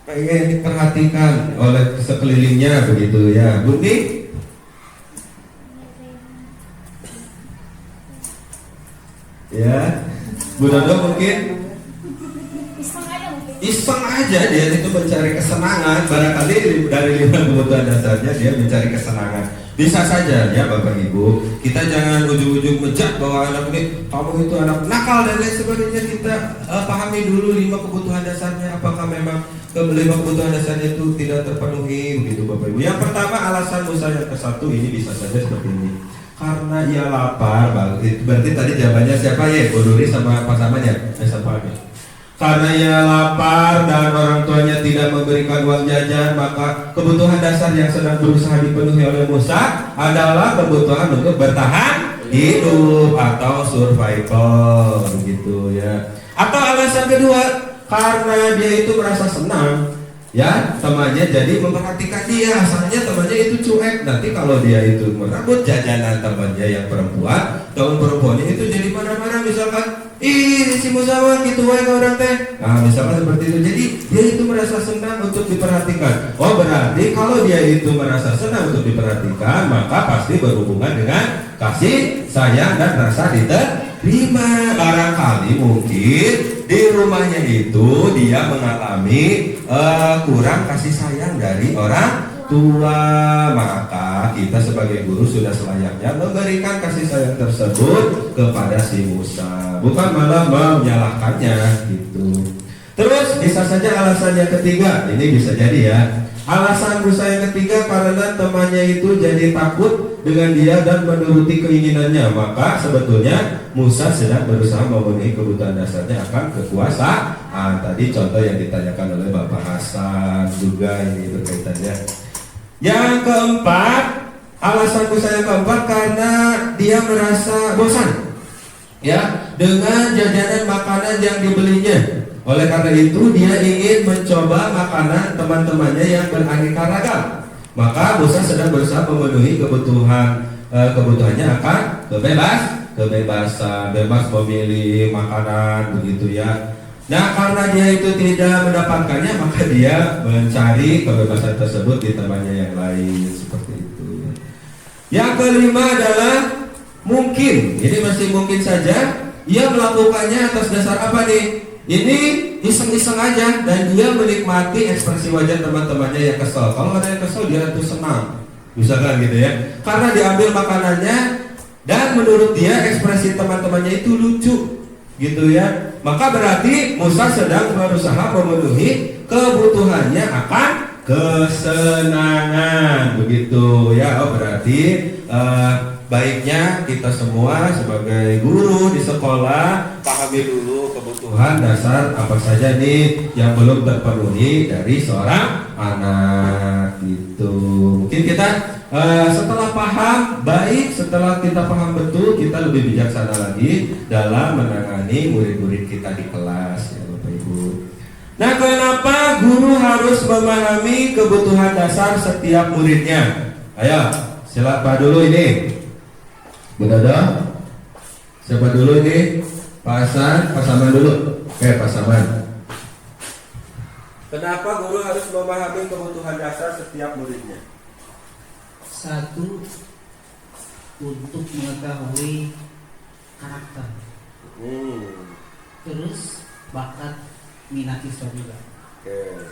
Pengen diperhatikan oleh sekelilingnya, begitu ya. Budi? Ya, Bu Dodo mungkin Iseng aja mungkin. iseng aja dia itu mencari kesenangan. Barangkali dari 5 kebutuhan dasarnya dia mencari kesenangan. Bisa saja ya Bapak Ibu, kita jangan ujung-ujung menjudge bahwa anak ini kamu itu anak nakal dan lain sebagainya. Kita pahami dulu 5 kebutuhan dasarnya, apakah memang 5 kebutuhan dasarnya itu tidak terpenuhi, begitu Bapak Ibu. Yang pertama, alasan Musa yang ke-1 ini bisa saja seperti ini. Karena ia lapar, berarti tadi jawabannya siapa ya? Bu Ruri sama pasangannya? Karena ia lapar dan orang tuanya tidak memberikan uang jajan, maka kebutuhan dasar yang sedang berusaha dipenuhi oleh Musa adalah kebutuhan untuk bertahan hidup atau survival, begitu ya. Atau alasan kedua, karena dia itu merasa senang ya temannya jadi memperhatikan dia. Asalnya temannya itu cuek, nanti kalau dia itu merebut jajanan temannya yang perempuan, teman perempuannya itu jadi marah-marah, misalkan ih si Musa gitu wae orang teh. Nah misalkan seperti itu, jadi dia itu merasa senang untuk diperhatikan. Oh berarti kalau dia itu merasa senang untuk diperhatikan, maka pasti berhubungan dengan kasih sayang dan rasa diterima. Barangkali mungkin di rumahnya itu dia mengalami kurang kasih sayang dari orang tua, maka kita sebagai guru sudah selayaknya memberikan kasih sayang tersebut kepada si Musa, bukan malah menyalahkannya gitu. Terus bisa saja alasan yang ketiga, ini bisa jadi ya. Alasan Musa yang ketiga karena temannya itu jadi takut dengan dia dan menuruti keinginannya. Maka sebetulnya Musa sedang berusaha memenuhi kebutuhan dasarnya akan kekuasaan. Tadi contoh yang ditanyakan oleh Bapak Hasan juga ini berkaitannya. Yang keempat, alasan Musa yang keempat karena dia merasa bosan ya dengan jajanan makanan yang dibelinya. Oleh karena itu dia ingin mencoba makanan teman-temannya yang beraneka ragam. Maka Musa sedang berusaha memenuhi kebutuhannya akan kebebasan, bebas memilih makanan begitu ya. Nah karena dia itu tidak mendapatkannya, maka dia mencari kebebasan tersebut di temannya yang lain seperti itu. Yang kelima adalah mungkin, ini masih mungkin saja ia melakukannya atas dasar apa nih? Ini iseng-iseng aja dan dia menikmati ekspresi wajah teman-temannya yang kesel. Kalau ada yang kesel dia tuh senang, misalkan gitu ya. Karena diambil makanannya dan menurut dia ekspresi teman-temannya itu lucu, gitu ya. Maka berarti Musa sedang berusaha memenuhi kebutuhannya akan kesenangan, begitu ya. Oh berarti baiknya kita semua sebagai guru di sekolah pahami dulu kebutuhan dasar apa saja nih yang belum terpenuhi dari seorang anak gitu. Mungkin kita setelah paham baik, setelah kita paham betul, kita lebih bijaksana lagi dalam menangani murid-murid kita di kelas ya Bapak Ibu. Nah kenapa guru harus memahami kebutuhan dasar setiap muridnya? Ayo silakan dulu ini. Benar? Siapa dulu ini? Pak Hasan, Pak Saman dulu. Oke, Pak Saman. Kenapa guru harus memahami kebutuhan dasar setiap muridnya? Satu, untuk mengetahui karakter. Terus bakat minat siswa juga. Oke.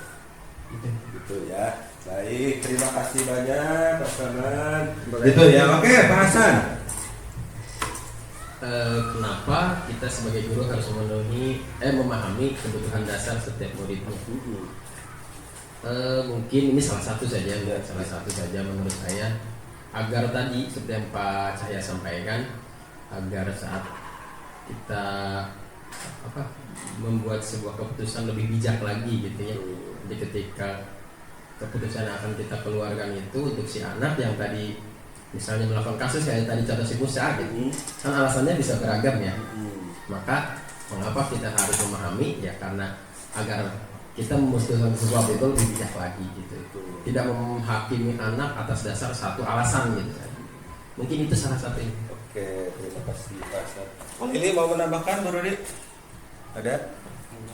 Gitu ya. Baik, terima kasih banyak Pak Saman. Itu ya. Oke, Pak Hasan. Kenapa kita sebagai guru harus memahami kebutuhan dasar setiap muridnya? Mungkin ini salah satu saja menurut saya, agar tadi seperti yang Pak Cahya sampaikan, agar saat kita membuat sebuah keputusan lebih bijak lagi gitu ya. Jadi ketika keputusan yang akan kita keluarkan itu untuk si anak yang tadi misalnya melakukan kasus kayak tadi contoh si Musa gitu, kan alasannya bisa beragam ya. Maka mengapa kita harus memahami ya, karena agar kita memutuskan sesuatu itu lebih bijak lagi gitu. Tidak menghakimi anak atas dasar satu alasan gitu. Mungkin itu salah satunya. Oke, terima kasih Pak Hasan. Ini mau menambahkan Bu Rudi? Ada?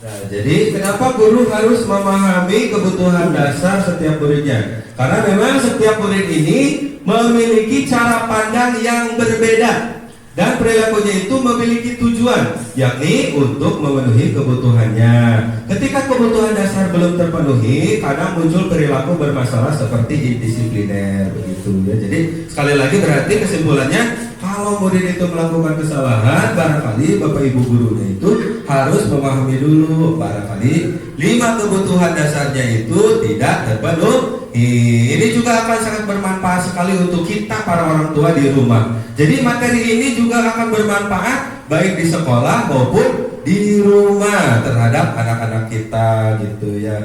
Nah, jadi kenapa guru harus memahami kebutuhan dasar setiap muridnya? Karena memang setiap murid ini memiliki cara pandang yang berbeda dan perilakunya itu memiliki tujuan, yakni untuk memenuhi kebutuhannya. Ketika kebutuhan dasar belum terpenuhi, kadang muncul perilaku bermasalah seperti indisipliner begitu ya. Jadi sekali lagi berarti kesimpulannya, kalau murid itu melakukan kesalahan, barangkali Bapak Ibu gurunya itu harus memahami dulu barangkali 5 kebutuhan dasarnya itu tidak terpenuhi. Ini juga akan sangat bermanfaat sekali untuk kita para orang tua di rumah. Jadi materi ini juga akan bermanfaat baik di sekolah maupun di rumah terhadap anak-anak kita gitu ya.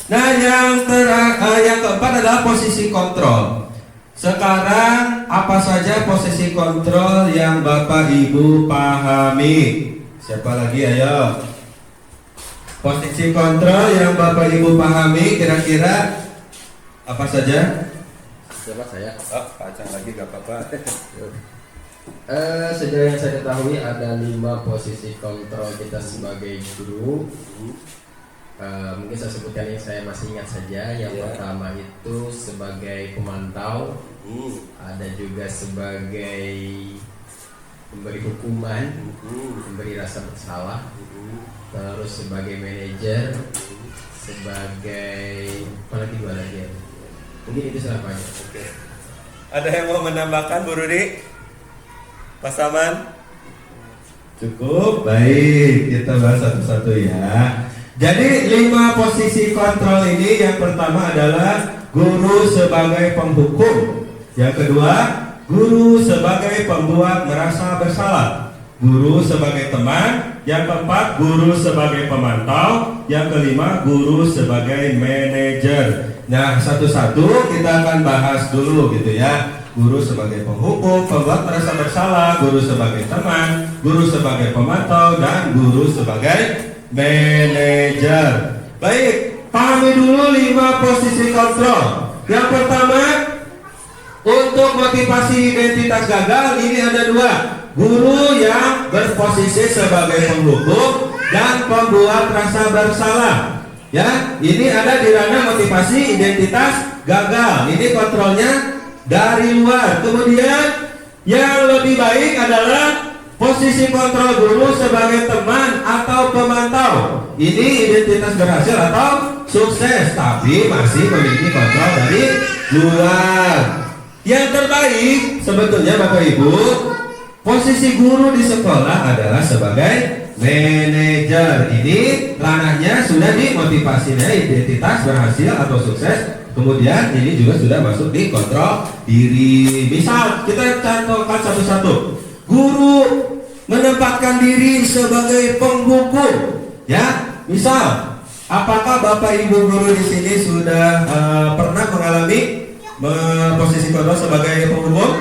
Nah yang keempat adalah posisi kontrol. Sekarang apa saja posisi kontrol yang Bapak Ibu pahami? Siapa lagi ayo? Posisi kontrol yang Bapak Ibu pahami kira-kira apa saja? Coba saya. Oh, baca lagi gak apa-apa. Sejauh yang saya ketahui ada 5 posisi kontrol kita sebagai guru. Mungkin saya sebutkan yang saya masih ingat saja. Yang pertama itu sebagai pemantau, ada juga sebagai pemberi hukuman, memberi rasa bersalah, terus sebagai manajer, sebagai apa lagi ya? Mungkin itu selamanya. Oke. Ada yang mau menambahkan Bu Rudi? Pak Saman? Cukup, baik. Kita bahas satu-satu ya. Jadi 5 posisi kontrol ini, yang pertama adalah guru sebagai penghukum, yang kedua guru sebagai pembuat merasa bersalah, guru sebagai teman, yang keempat guru sebagai pemantau, yang kelima guru sebagai manajer. Nah, satu-satu kita akan bahas dulu gitu ya. Guru sebagai penghukum, pembuat merasa bersalah, guru sebagai teman, guru sebagai pemantau, dan guru sebagai manajer. Baik, pahami dulu 5 posisi kontrol. Yang pertama, untuk motivasi identitas gagal ini ada 2. Guru yang berposisi sebagai penghukum dan pembuat rasa bersalah. Ya, ini ada di ranah motivasi identitas gagal. Ini kontrolnya dari luar. Kemudian yang lebih baik adalah posisi kontrol guru sebagai teman atau pemantau. Ini identitas berhasil atau sukses, tapi masih memiliki kontrol dari luar. Yang terbaik sebetulnya Bapak Ibu, posisi guru di sekolah adalah sebagai manajer. Ini ranahnya sudah di motivasinya identitas berhasil atau sukses. Kemudian ini juga sudah masuk di kontrol diri. Misal kita contohkan satu-satu. Guru menempatkan diri sebagai penghukum, ya. Misal, apakah Bapak Ibu guru di sini sudah pernah mengalami posisi kontrol sebagai penghukum?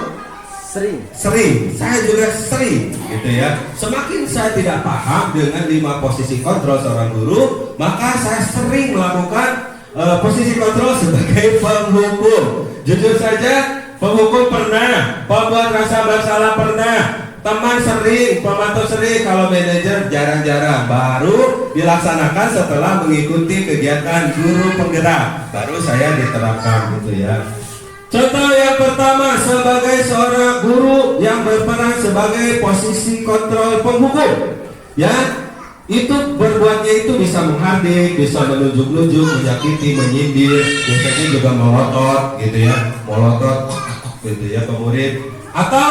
Sering. Saya juga sering, gitu ya. Semakin saya tidak paham dengan 5 posisi kontrol seorang guru, maka saya sering melakukan posisi kontrol sebagai penghukum. Jujur saja, penghukum pernah, pembuat rasa bersalah pernah, teman sering, pemantau sering, kalau manajer jarang-jarang. Baru dilaksanakan setelah mengikuti kegiatan guru penggerak, baru saya diterapkan gitu ya. Contoh yang pertama, sebagai seorang guru yang berperan sebagai posisi kontrol penghukum, ya, itu berbuatnya itu bisa menghardik, bisa menunjuk-nunjuk, menyakiti, menyindir, biasanya juga melotot gitu ya, melotot gitu ya ke murid, atau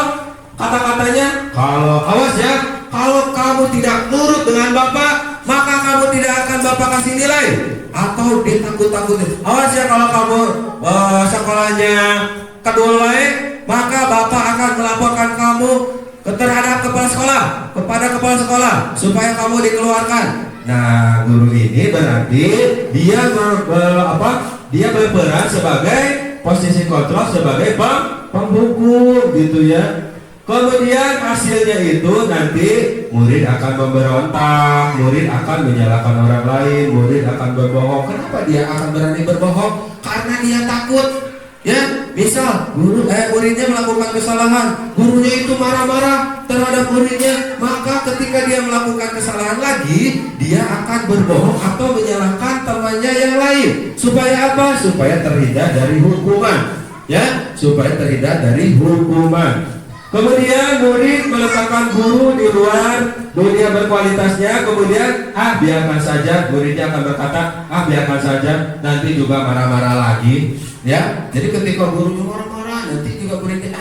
kata-katanya, kalau awas ya, kalau kamu tidak nurut dengan bapak, maka kamu tidak akan bapak kasih nilai. Atau ditakut-takutin, awas ya kalau kamu sekolahnya kedulai, maka bapak akan melaporkan kamu terhadap kepada kepala sekolah supaya kamu dikeluarkan. Nah, guru ini berarti dia dia berperan sebagai posisi kontrol sebagai penghukum gitu ya. Kemudian hasilnya itu nanti murid akan memberontak, murid akan menyalahkan orang lain, murid akan berbohong. Kenapa dia akan berani berbohong? Karena dia takut. Ya, misal muridnya melakukan kesalahan, gurunya itu marah-marah terhadap muridnya, maka ketika dia melakukan kesalahan lagi, dia akan berbohong atau menyalahkan temannya yang lain. Supaya apa? Supaya terhindar dari hukuman. Ya, supaya terhindar dari hukuman. Kemudian murid meletakkan guru di luar dunia berkualitasnya, kemudian biarkan saja, muridnya akan berkata biarkan saja, nanti juga marah-marah lagi, ya. Jadi ketika guru marah-marah, nanti juga muridnya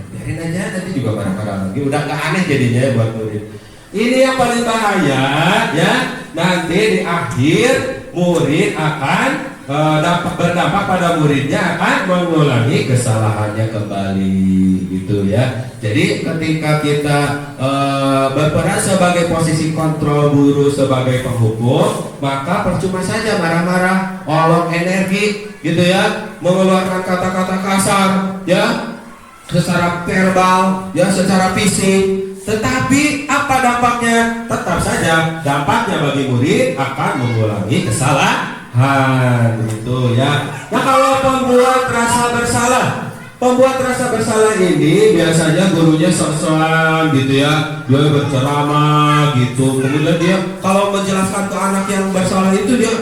biarin aja, nanti juga marah-marah lagi, udah nggak aneh jadinya ya buat murid. Ini yang paling bahaya, ya. Nanti di akhir murid akan berdampak pada muridnya akan mengulangi kesalahannya kembali gitu ya. Jadi ketika kita berperan sebagai posisi kontrol guru sebagai penghukum, maka percuma saja marah-marah, olok energi gitu ya, mengeluarkan kata-kata kasar ya, secara verbal ya, secara fisik. Tetapi apa dampaknya? Tetap saja dampaknya bagi murid akan mengulangi kesalahan gitu ya. Nah, kalau pembuat rasa bersalah ini biasanya gurunya sok-sokan gitu ya, dia berceramah gitu. Kemudian dia kalau menjelaskan ke anak yang bersalah itu dia,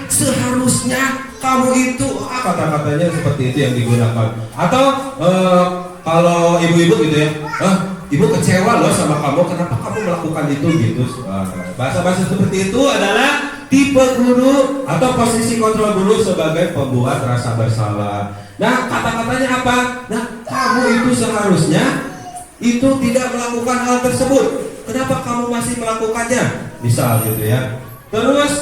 seharusnya kamu itu, kata-katanya seperti itu yang digunakan. Atau kalau ibu-ibu gitu ya, ibu kecewa loh sama kamu, kenapa kamu melakukan itu gitu. Bahasa-bahasa seperti itu adalah tipe guru atau posisi kontrol guru sebagai pembuat rasa bersalah. Nah, kata-katanya apa? Nah, kamu itu seharusnya itu tidak melakukan hal tersebut. Kenapa kamu masih melakukannya? Misal gitu ya. Terus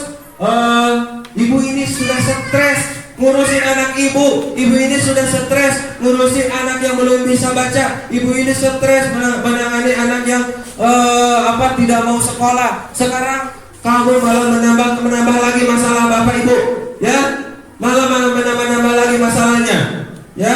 ibu ini sudah stres ngurusin anak ibu ini sudah stres ngurusin anak yang belum bisa baca, ibu ini stres menangani anak yang tidak mau sekolah. Sekarang kamu malah menambah lagi masalah bapak ibu, ya, malah menambah lagi masalahnya, ya.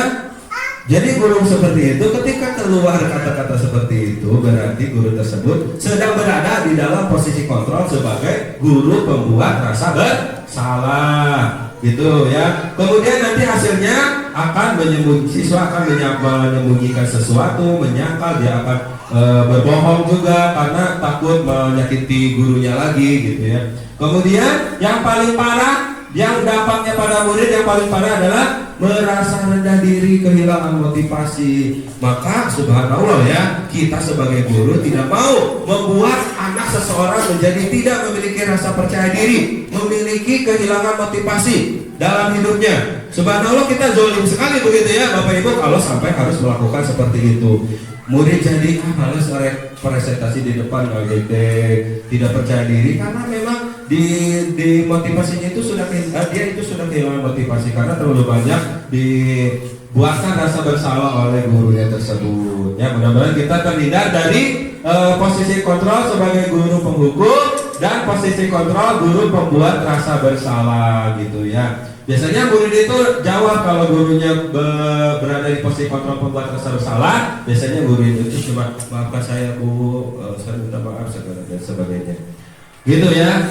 Jadi guru seperti itu ketika keluar kata-kata seperti itu berarti guru tersebut sedang berada di dalam posisi kontrol sebagai guru pembuat rasa bersalah, gitu ya. Kemudian nanti hasilnya akan siswa akan menyembunyikan sesuatu, menyangkal, dia akan berbohong juga karena takut menyakiti gurunya lagi, gitu ya. Kemudian yang paling parah, yang dampaknya pada murid yang paling parah adalah merasa rendah diri, kehilangan motivasi. Maka subhanallah ya, kita sebagai guru tidak mau membuat anak seseorang menjadi tidak memiliki rasa percaya diri, memiliki kehilangan motivasi dalam hidupnya. Subhanallah, kita zolim sekali begitu ya Bapak Ibu kalau sampai harus melakukan seperti itu. Murid jadi malas presentasi di depan, tidak percaya diri karena memang di motivasinya itu dia itu sudah kehilangan motivasi karena terlalu banyak dibuatkan rasa bersalah oleh gurunya tersebut. Ya, mudah-mudahan kita terhindar dari posisi kontrol sebagai guru penghukum dan posisi kontrol guru pembuat rasa bersalah, gitu ya. Biasanya murid itu jawab kalau gurunya berada di posisi kontrol pembuat rasa bersalah. Biasanya murid itu cuma maafkan saya bu, saya minta maaf segala dan sebagainya, gitu ya.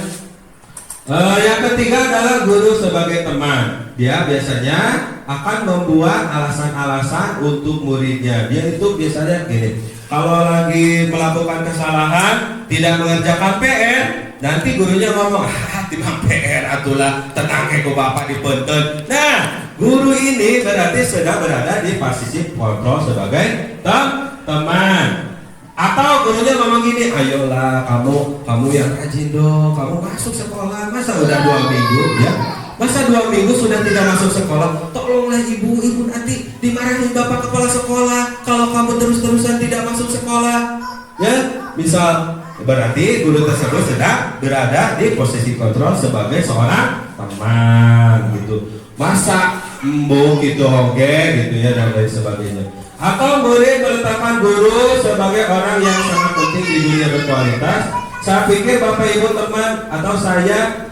Yang ketiga adalah guru sebagai teman. Dia biasanya akan membuat alasan-alasan untuk muridnya. Dia itu biasanya gini, kalau lagi melakukan kesalahan, tidak mengerjakan PR, nanti gurunya ngomong, timang PR atulah, tenang ke bapak dipunten. Nah, guru ini berarti sedang berada di posisi kontrol sebagai teman. Atau gurunya ngomong gini, ayolah kamu yang rajin dong, kamu masuk sekolah, masa udah 2 minggu ya? Masa 2 minggu sudah tidak masuk sekolah? Tolonglah ibu nanti dimarahin bapak kepala sekolah kalau kamu terus-terusan tidak masuk sekolah. Ya, misal berarti guru tersebut sedang berada di posisi kontrol sebagai seorang teman, gitu. Masa embung gitu, oke, gitu ya, dan lain sebagainya. Atau murid meletakkan guru sebagai orang yang sangat penting di dunia berkualitas. Saya pikir bapak ibu teman atau saya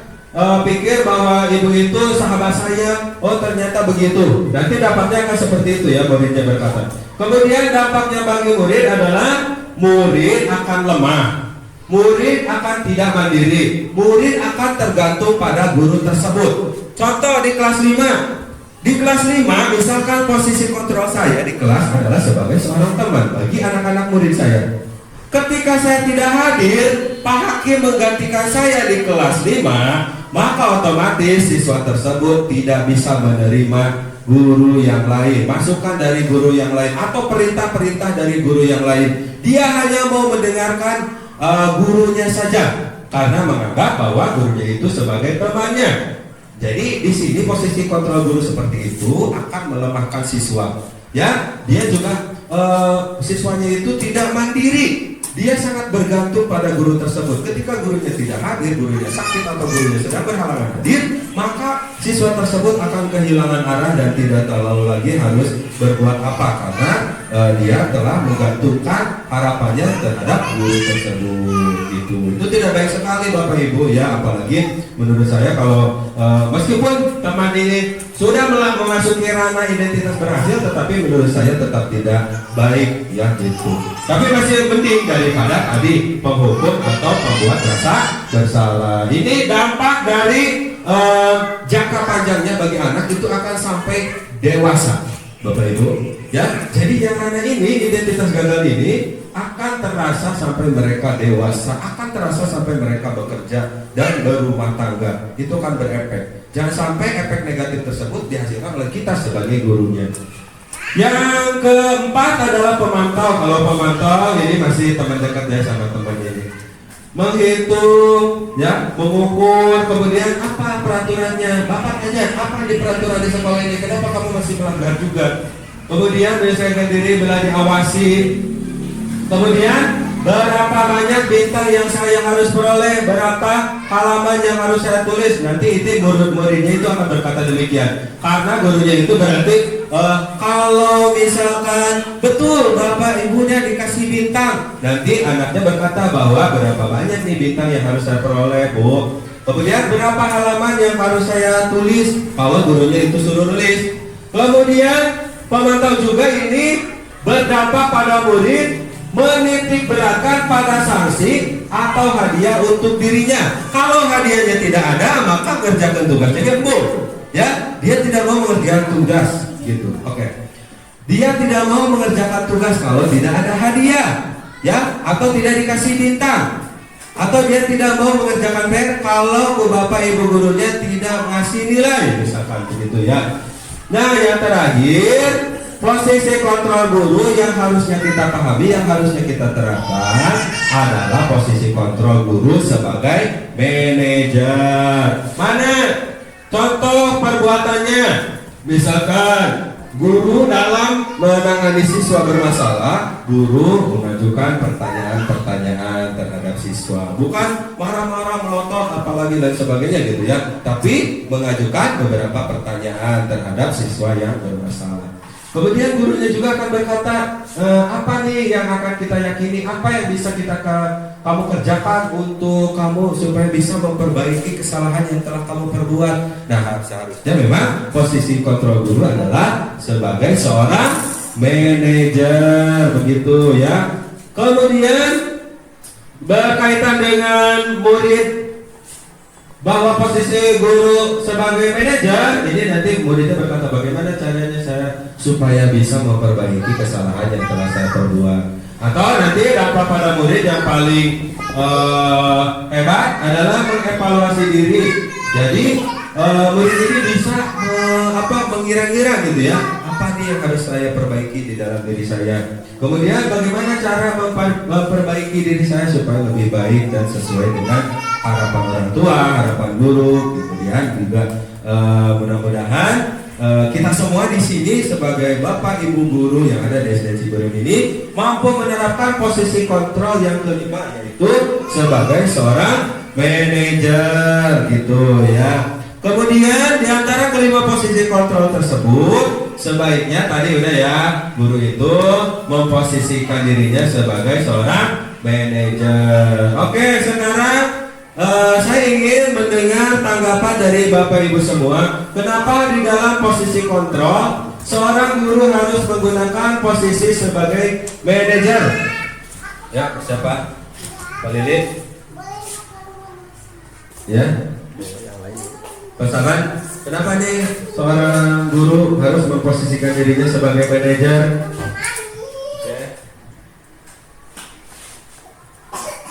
pikir bahwa ibu itu sahabat saya. Oh ternyata begitu. Nanti dampaknya akan seperti itu ya, muridnya berkata. Kemudian dampaknya bagi murid adalah murid akan lemah, murid akan tidak mandiri, murid akan tergantung pada guru tersebut. Contoh di kelas 5. Di kelas 5, misalkan posisi kontrol saya di kelas adalah sebagai seorang teman bagi anak-anak murid saya. Ketika saya tidak hadir, Pak Hakim menggantikan saya di kelas 5, maka otomatis siswa tersebut tidak bisa menerima guru yang lain, masukan dari guru yang lain, atau perintah-perintah dari guru yang lain. Dia hanya mau mendengarkan gurunya saja, karena menganggap bahwa gurunya itu sebagai temannya. Jadi di sini posisi kontrol guru seperti itu akan melemahkan siswa. Ya, dia juga siswanya itu tidak mandiri. Dia sangat bergantung pada guru tersebut. Ketika gurunya tidak hadir, gurunya sakit atau gurunya sedang berhalangan hadir, maka siswa tersebut akan kehilangan arah dan tidak terlalu lagi harus berbuat apa karena dia telah menggantungkan harapannya terhadap guru tersebut. Itu tidak baik sekali Bapak Ibu ya, apalagi menurut saya kalau meskipun teman ini sudah memasuki ranah identitas berhasil, tetapi menurut saya tetap tidak baik ya gitu. Tapi masih penting daripada tadi penghukum atau pembuat rasa bersalah. Ini dampak dari jangka panjangnya bagi anak itu akan sampai dewasa, Bapak Ibu. Ya, jadi yang mana ini identitas gagal ini akan terasa sampai mereka dewasa, akan terasa sampai mereka bekerja dan berumah tangga. Itu kan berefek. Jangan sampai efek negatif tersebut dihasilkan oleh kita sebagai gurunya. Yang keempat adalah pemantau. Kalau pemantau ini masih teman dekat ya sama teman ini. Menghitung, ya, mengukur, kemudian apa peraturannya. Bapak tanya, apa di peraturan di sekolah ini? Kenapa kamu masih melanggar juga? Kemudian menyelesaikan diri bila diawasi. Kemudian berapa banyak bintang yang saya harus peroleh, berapa halaman yang harus saya tulis. Nanti itu murid-muridnya itu akan berkata demikian. Karena gurunya itu berarti kalau misalkan betul bapak ibunya dikasih bintang, nanti anaknya berkata bahwa berapa banyak nih bintang yang harus saya peroleh, Bu. Kemudian berapa halaman yang harus saya tulis kalau gurunya itu suruh nulis. Kemudian pemantau juga ini berdampak pada murid menitik beratkan pada sanksi atau hadiah untuk dirinya. Kalau hadiahnya tidak ada, maka kerjakan tugasnya gembul. Ya, dia tidak mau mengerjakan tugas gitu. Oke. Dia tidak mau mengerjakan tugas kalau tidak ada hadiah, ya, atau tidak dikasih bintang. Atau dia tidak mau mengerjakan PR kalau bapak ibu gurunya tidak mengasih nilai, misalkan begitu ya. Nah, yang terakhir, posisi kontrol guru yang harusnya kita pahami, yang harusnya kita terapkan adalah posisi kontrol guru sebagai manajer. Mana contoh perbuatannya? Misalkan guru dalam menangani siswa bermasalah, guru mengajukan pertanyaan-pertanyaan terhadap siswa, bukan marah-marah, melotot, apalagi dan sebagainya gitu ya, tapi mengajukan beberapa pertanyaan terhadap siswa yang bermasalah. Kemudian gurunya juga akan berkata, apa nih yang akan kita yakini, apa yang bisa kamu kerjakan untuk kamu supaya bisa memperbaiki kesalahan yang telah kamu perbuat. Nah, seharusnya memang posisi kontrol guru adalah sebagai seorang manajer, begitu ya. Kemudian berkaitan dengan murid, bahwa posisi guru sebagai manajer ini nanti muridnya berkata bagaimana caranya saya supaya bisa memperbaiki kesalahan yang telah saya perbuat. Atau nanti dampak pada murid yang paling hebat adalah mengevaluasi diri. Jadi murid ini bisa mengira-ngira gitu ya, apa nih yang harus saya perbaiki di dalam diri saya. Kemudian bagaimana cara memperbaiki diri saya supaya lebih baik dan sesuai dengan harapan orang tua, harapan guru. Kemudian juga mudah-mudahan kita semua di sini sebagai bapak ibu guru yang ada di SD Ciberem ini mampu menerapkan posisi kontrol yang kelima, yaitu sebagai seorang manajer gitu ya. Kemudian di antara kelima posisi kontrol tersebut, sebaiknya tadi udah ya, guru itu memposisikan dirinya sebagai seorang manajer. Oke, sekarang saya ingin mendengar tanggapan dari Bapak Ibu semua. Kenapa di dalam posisi kontrol seorang guru harus menggunakan posisi sebagai manajer? Ya, siapa? Pak Lili? Ya. Pasangan, kenapa nih seorang guru harus memposisikan dirinya sebagai manajer?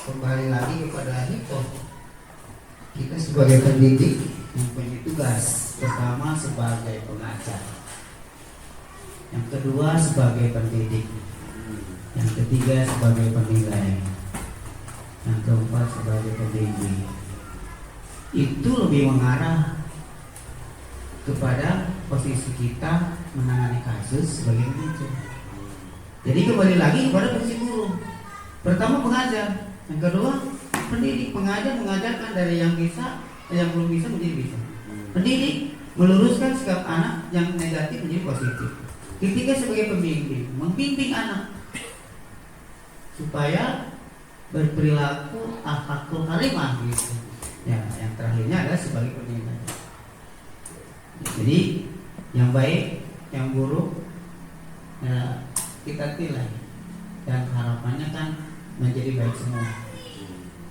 Kembali lagi kepada itu, kita sebagai pendidik mempunyai tugas pertama sebagai pengajar, yang kedua sebagai pendidik, yang ketiga sebagai penilai, yang keempat sebagai pembimbing. Itu lebih mengarah kepada posisi kita menangani kasus sebagai manajer. Jadi kembali lagi kepada posisi guru. Pertama pengajar, yang kedua pendidik. Pengajar mengajarkan dari yang bisa, yang belum bisa menjadi bisa. Pendidik meluruskan sikap anak yang negatif menjadi positif. Ketiga sebagai pembimbing, membimbing anak supaya berperilaku akhlakul karimah gitu. Ya, yang terakhirnya adalah sebagai penilai. Jadi yang baik, yang buruk ya, kita nilai, dan harapannya kan menjadi baik semua.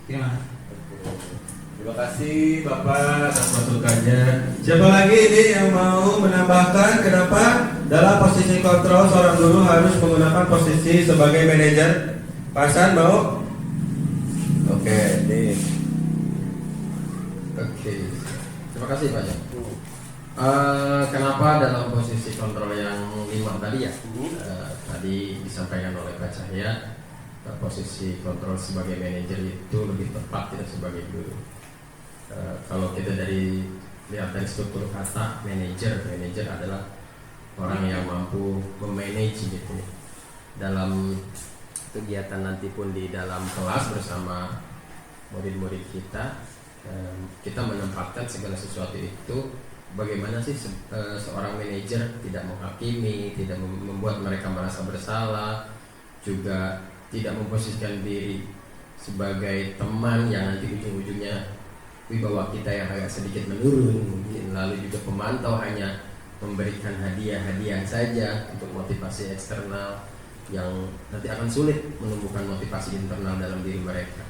Terima kasih. Terima kasih Bapak atas masukannya. Siapa lagi ini yang mau menambahkan kenapa dalam posisi kontrol seorang guru harus menggunakan posisi sebagai manajer? Pak Hasan mau? Oke, ini. Oke, terima kasih Pak ya. Kenapa dalam posisi kontrol yang 5 tadi ya? Tadi disampaikan oleh Pak Cahya, posisi kontrol sebagai manajer itu lebih tepat tidak sebagai guru. Kalau kita lihat dari struktur kata manajer adalah orang yang mampu memanage gitu dalam kegiatan nanti pun di dalam kelas bersama murid-murid kita, kita menempatkan segala sesuatu itu bagaimana sih seorang manajer tidak menghakimi, tidak membuat mereka merasa bersalah, juga tidak memposisikan diri sebagai teman yang nanti ujung-ujungnya wibawa kita yang agak sedikit menurun mungkin, lalu juga pemantau hanya memberikan hadiah-hadiah saja untuk motivasi eksternal yang nanti akan sulit menumbuhkan motivasi internal dalam diri mereka.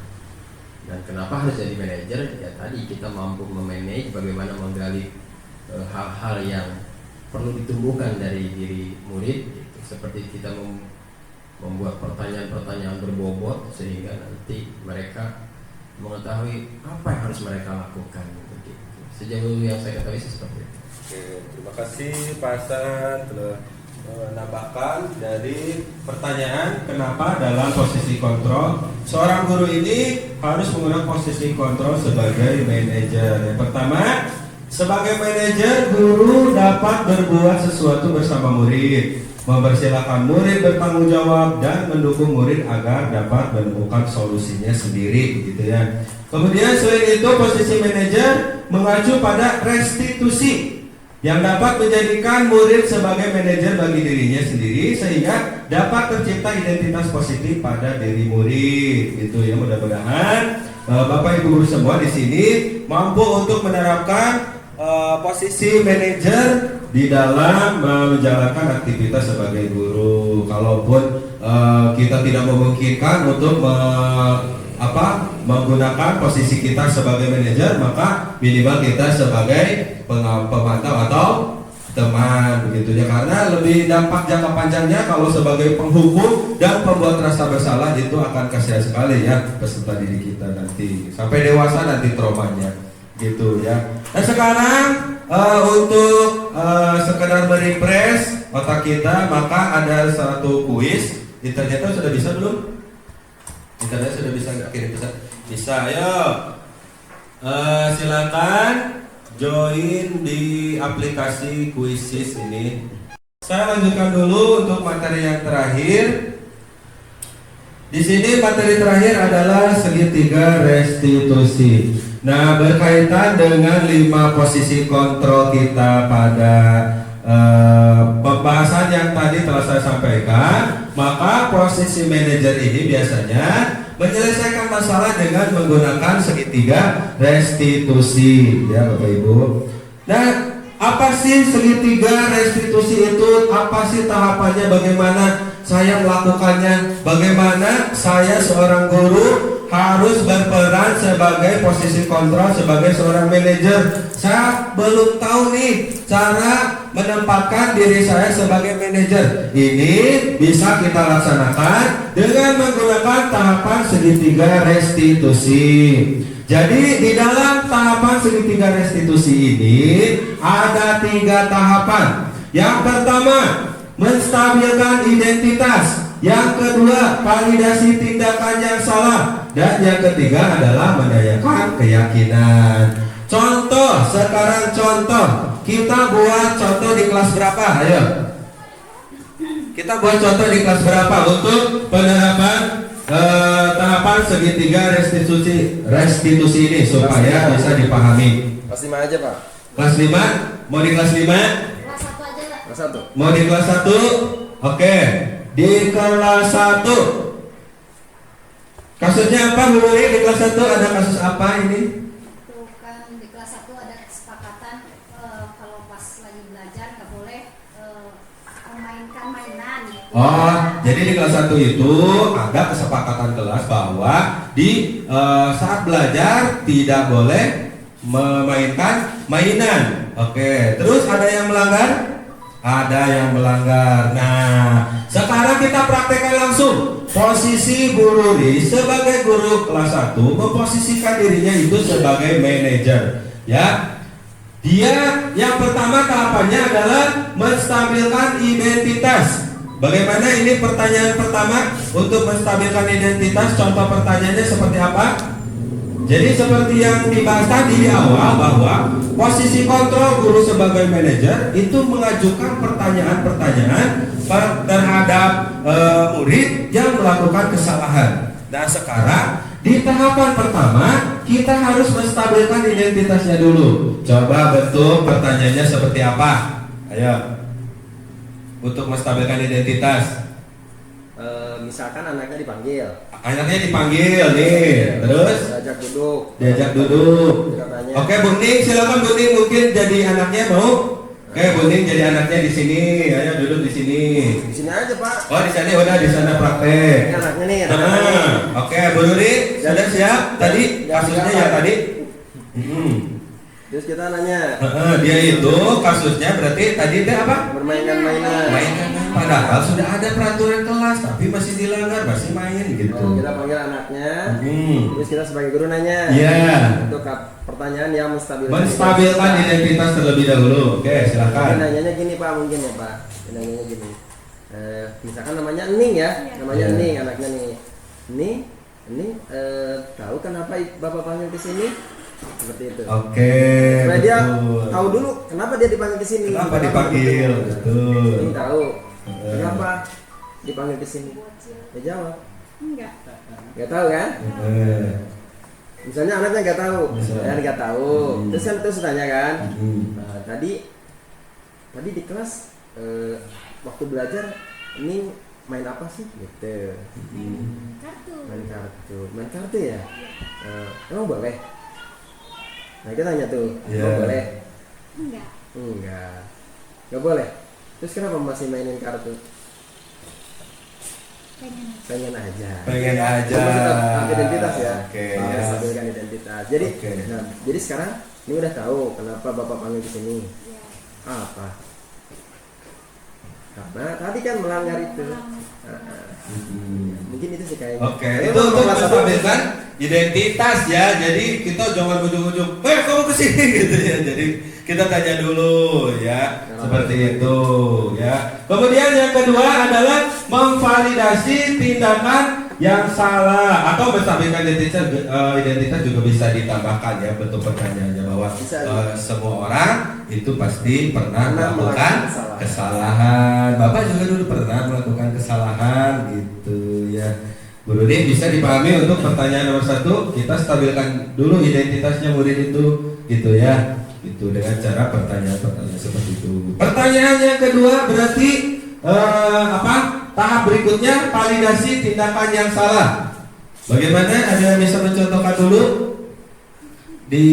Dan kenapa harus jadi manajer? Ya tadi kita mampu memanage, bagaimana menggali hal-hal yang perlu ditumbuhkan dari diri murid, gitu. Seperti kita membuat pertanyaan-pertanyaan berbobot sehingga nanti mereka mengetahui apa yang harus mereka lakukan, begitu. Sejauh yang saya ketahui seperti itu. Oke, terima kasih Pak Hasan telah menambahkan dari pertanyaan kenapa dalam posisi kontrol seorang guru ini harus menggunakan posisi kontrol sebagai manajer. Yang pertama, sebagai manajer guru dapat berbuat sesuatu bersama murid, mempersilahkan murid bertanggung jawab dan mendukung murid agar dapat menemukan solusinya sendiri, gitu ya. Kemudian selain itu posisi manajer mengacu pada restitusi yang dapat menjadikan murid sebagai manajer bagi dirinya sendiri sehingga dapat tercipta identitas positif pada diri murid. Itu ya, mudah-mudahan Bapak Ibu guru semua di sini mampu untuk menerapkan posisi manajer di dalam menjalankan aktivitas sebagai guru. Kalaupun kita tidak memungkinkan untuk menggunakan posisi kita sebagai manajer, maka minimal kita sebagai pemantau atau teman, begitu ya. Karena lebih dampak jangka panjangnya kalau sebagai penghukum dan pembuat rasa bersalah itu akan kasihan sekali ya peserta didik kita nanti sampai dewasa nanti traumanya, gitu ya. Nah sekarang untuk sekedar merefresh otak kita, maka ada satu kuis. Internetnya sudah bisa belum? Internet sudah bisa nggak kirim pesan? Bisa, ayo. Silakan join di aplikasi Quizzes ini. Saya lanjutkan dulu untuk materi yang terakhir. Di sini materi terakhir adalah segitiga restitusi. Nah, berkaitan dengan 5 posisi kontrol kita pada pembahasan yang tadi telah saya sampaikan, maka posisi manajer ini biasanya menyelesaikan masalah dengan menggunakan segitiga restitusi, ya Bapak Ibu. Nah, apa sih segitiga restitusi itu? Apa sih tahapannya? Bagaimana saya melakukannya? Bagaimana saya seorang guru harus berperan sebagai posisi kontrol sebagai seorang manajer? Saya belum tahu nih cara menempatkan diri saya sebagai manajer. Ini bisa kita laksanakan dengan menggunakan tahapan segitiga restitusi. Jadi di dalam tahapan segitiga restitusi ini ada 3 tahapan. Yang pertama, menstabilkan identitas. Yang kedua, validasi tindakan yang salah. Dan yang ketiga adalah menanyakan keyakinan. Contoh, sekarang contoh. Kita buat contoh di kelas berapa? Ayo. Kita buat contoh di kelas berapa untuk penerapan tahapan segitiga restitusi ini supaya bisa dipahami. Kelas 5 aja Pak. Kelas 5? Mau di kelas 5? Kelas 1 aja lah. Kelas 1. Mau di kelas 1? Oke. Di kelas 1 kasusnya apa Bu Lili? Di kelas 1 ada kasus apa ini? Itu kan di kelas 1 ada kesepakatan kalau pas lagi belajar nggak boleh memainkan mainan gitu. Oh, jadi di kelas 1 itu ada kesepakatan kelas bahwa di saat belajar tidak boleh memainkan mainan. Oke, terus ada yang melanggar? Ada yang melanggar. Nah, sekarang kita praktekkan langsung. Posisi Bu Ruri sebagai guru kelas 1 memposisikan dirinya itu sebagai manajer. Ya, dia yang pertama tahapannya adalah menstabilkan identitas. Bagaimana ini pertanyaan pertama untuk menstabilkan identitas? Contoh pertanyaannya seperti apa? Jadi seperti yang dibahas tadi di awal bahwa posisi kontrol guru sebagai manajer itu mengajukan pertanyaan-pertanyaan terhadap murid yang melakukan kesalahan. Nah sekarang di tahapan pertama kita harus menstabilkan identitasnya dulu. Coba bentuk pertanyaannya seperti apa? Ayo. Untuk menstabilkan identitas. Misalkan anaknya dipanggil. Anaknya dipanggil nih, terus diajak duduk. Oke, Bu Ning, silakan Bu Ning mungkin jadi anaknya mau? Oke, Bu Ning jadi anaknya di sini. Ayo duduk di sini. Di sini aja, Pak. Oh, di sana udah di sana praktek. Ini anaknya nih. Anaknya. Oke, Bu Nuri, sudah siap? Tadi kasusnya ya tadi. Terus kita nanya. Dia itu kasusnya berarti tadi itu apa? Bermainkan mainan. Mainkan. Padahal sudah ada peraturan kelas, tapi masih dilanggar, masih main gitu. Kita panggil anaknya. Terus kita sebagai guru nanya. Iya. Untuk pertanyaan yang menstabilkan identitas terlebih dahulu. Oke, silakan. Nanyanya gini Pak, mungkin ya Pak. Nanyanya gini. Misalkan namanya Ning ya, namanya Ning, anaknya nih. Ning, tahu kenapa Bapak panggil ke sini? Seperti itu. Oke. Supaya dia tahu dulu kenapa dia dipanggil ke sini. Kenapa dipanggil? Betul. Ning tahu. Kenapa dipanggil ke sini? Dia jawab. Enggak tahu kan? Misalnya anaknya nggak tahu, saya nggak tahu. Terus kan terus tanya kan. Nah, tadi di kelas waktu belajar ini main apa sih? Gitu. Main kartu ya. Emang boleh? Nah kita tanya tuh, emang boleh? Enggak boleh. Terus kenapa masih mainin kartu? Pengen aja. Identitas ya. Oke. Stabilkan identitas. Jadi, jadi sekarang ini udah tahu kenapa Bapak panggil di sini. Apa? Karena tadi kan melanggar itu. Mungkin itu sih kayaknya. Oke. Itu untuk menstabilkan identitas ya. Jadi kita jangan ujung-ujung, kamu kesini gitu ya. Jadi kita tanya dulu ya, seperti itu ya. Kemudian yang kedua adalah memvalidasi tindakan yang salah atau menstabilkan identitas juga bisa ditambahkan ya bentuk pertanyaannya bahwa semua orang itu pasti pernah melakukan kesalahan. Bapak juga dulu pernah melakukan kesalahan gitu ya. Bu Rudi bisa dipahami untuk pertanyaan nomor 1 kita stabilkan dulu identitasnya murid itu gitu ya. Itu dengan cara pertanyaan-pertanyaan seperti itu. Pertanyaan yang kedua berarti tahap berikutnya validasi tindakan yang salah. Bagaimana? Ada yang bisa mencontohkan dulu di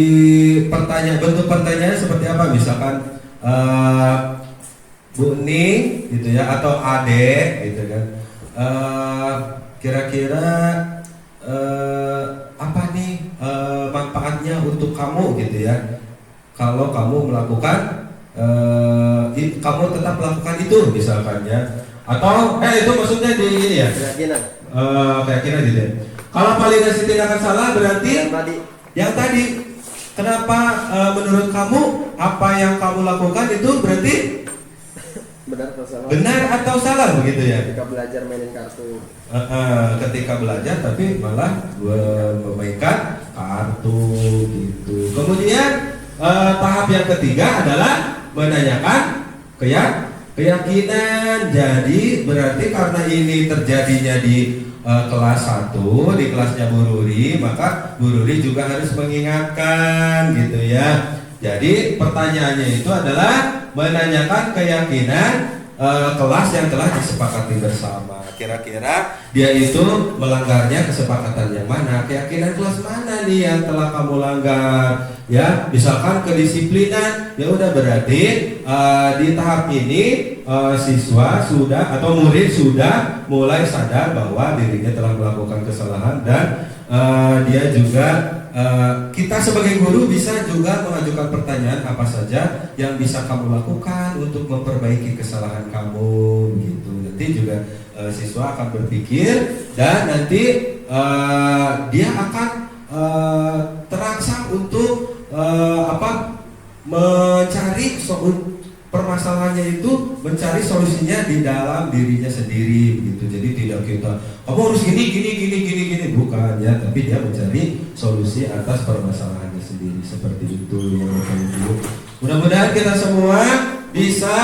bentuk pertanyaan seperti apa? Misalkan Bu Ning gitu ya atau Ade gitu kan. Kira-kira apa nih manfaatnya untuk kamu gitu ya? Kalau kamu melakukan kamu tetap melakukan itu misalkan ya atau itu maksudnya di ini ya keyakinan gitu ya. Kalau validasi tindakan salah berarti yang tadi kenapa menurut kamu apa yang kamu lakukan itu berarti benar atau salah begitu ya. Ketika belajar mainin kartu ketika belajar tapi malah memainkan kartu gitu. Kemudian tahap yang ketiga adalah menanyakan keyakinan. Jadi berarti karena ini terjadinya di kelas 1, di kelasnya Bu Ruri, maka Bu Ruri juga harus mengingatkan gitu ya. Jadi pertanyaannya itu adalah menanyakan keyakinan kelas yang telah disepakati bersama. Kira-kira dia itu melanggarnya kesepakatan yang mana? Keyakinan kelas mana nih yang telah kamu langgar? Ya, misalkan kedisiplinan, ya udah berarti di tahap ini siswa sudah atau murid sudah mulai sadar bahwa dirinya telah melakukan kesalahan dan dia juga kita sebagai guru bisa juga mengajukan pertanyaan apa saja yang bisa kamu lakukan untuk memperbaiki kesalahan kamu gitu. Nanti juga siswa akan berpikir dan nanti dia akan terangsang untuk mencari permasalahannya itu, mencari solusinya di dalam dirinya sendiri gitu. Jadi tidak kita kamu harus gini bukan. bukan ya, tapi dia mencari solusi atas permasalahannya sendiri, seperti itu ya Bapak Ibu. Mudah-mudahan kita semua bisa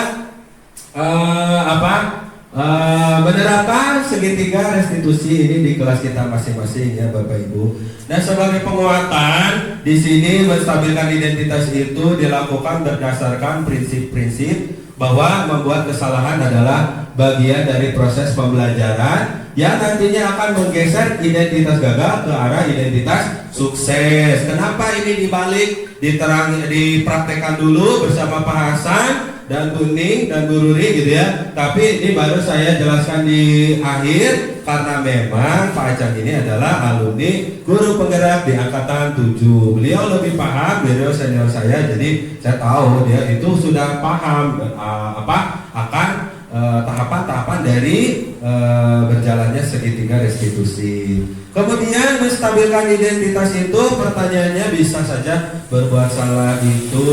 menerapkan segitiga restitusi ini di kelas kita masing-masing ya Bapak Ibu. Dan sebagai penguatan di sini menstabilkan identitas itu dilakukan berdasarkan prinsip-prinsip bahwa membuat kesalahan adalah bagian dari proses pembelajaran yang nantinya akan menggeser identitas gagal ke arah identitas sukses. Kenapa ini dibalik, dipraktekkan dulu bersama Pak Hasan dan Tuning dan Bu Ruri gitu ya. Tapi ini baru saya jelaskan di akhir karena memang Pak Acang ini adalah alumni guru penggerak di angkatan 7. Beliau lebih paham, beliau senior saya, jadi saya tahu dia itu sudah paham akan tahapan-tahapan dari berjalannya segitiga restitusi. Kemudian menstabilkan identitas itu pertanyaannya bisa saja berbuat salah itu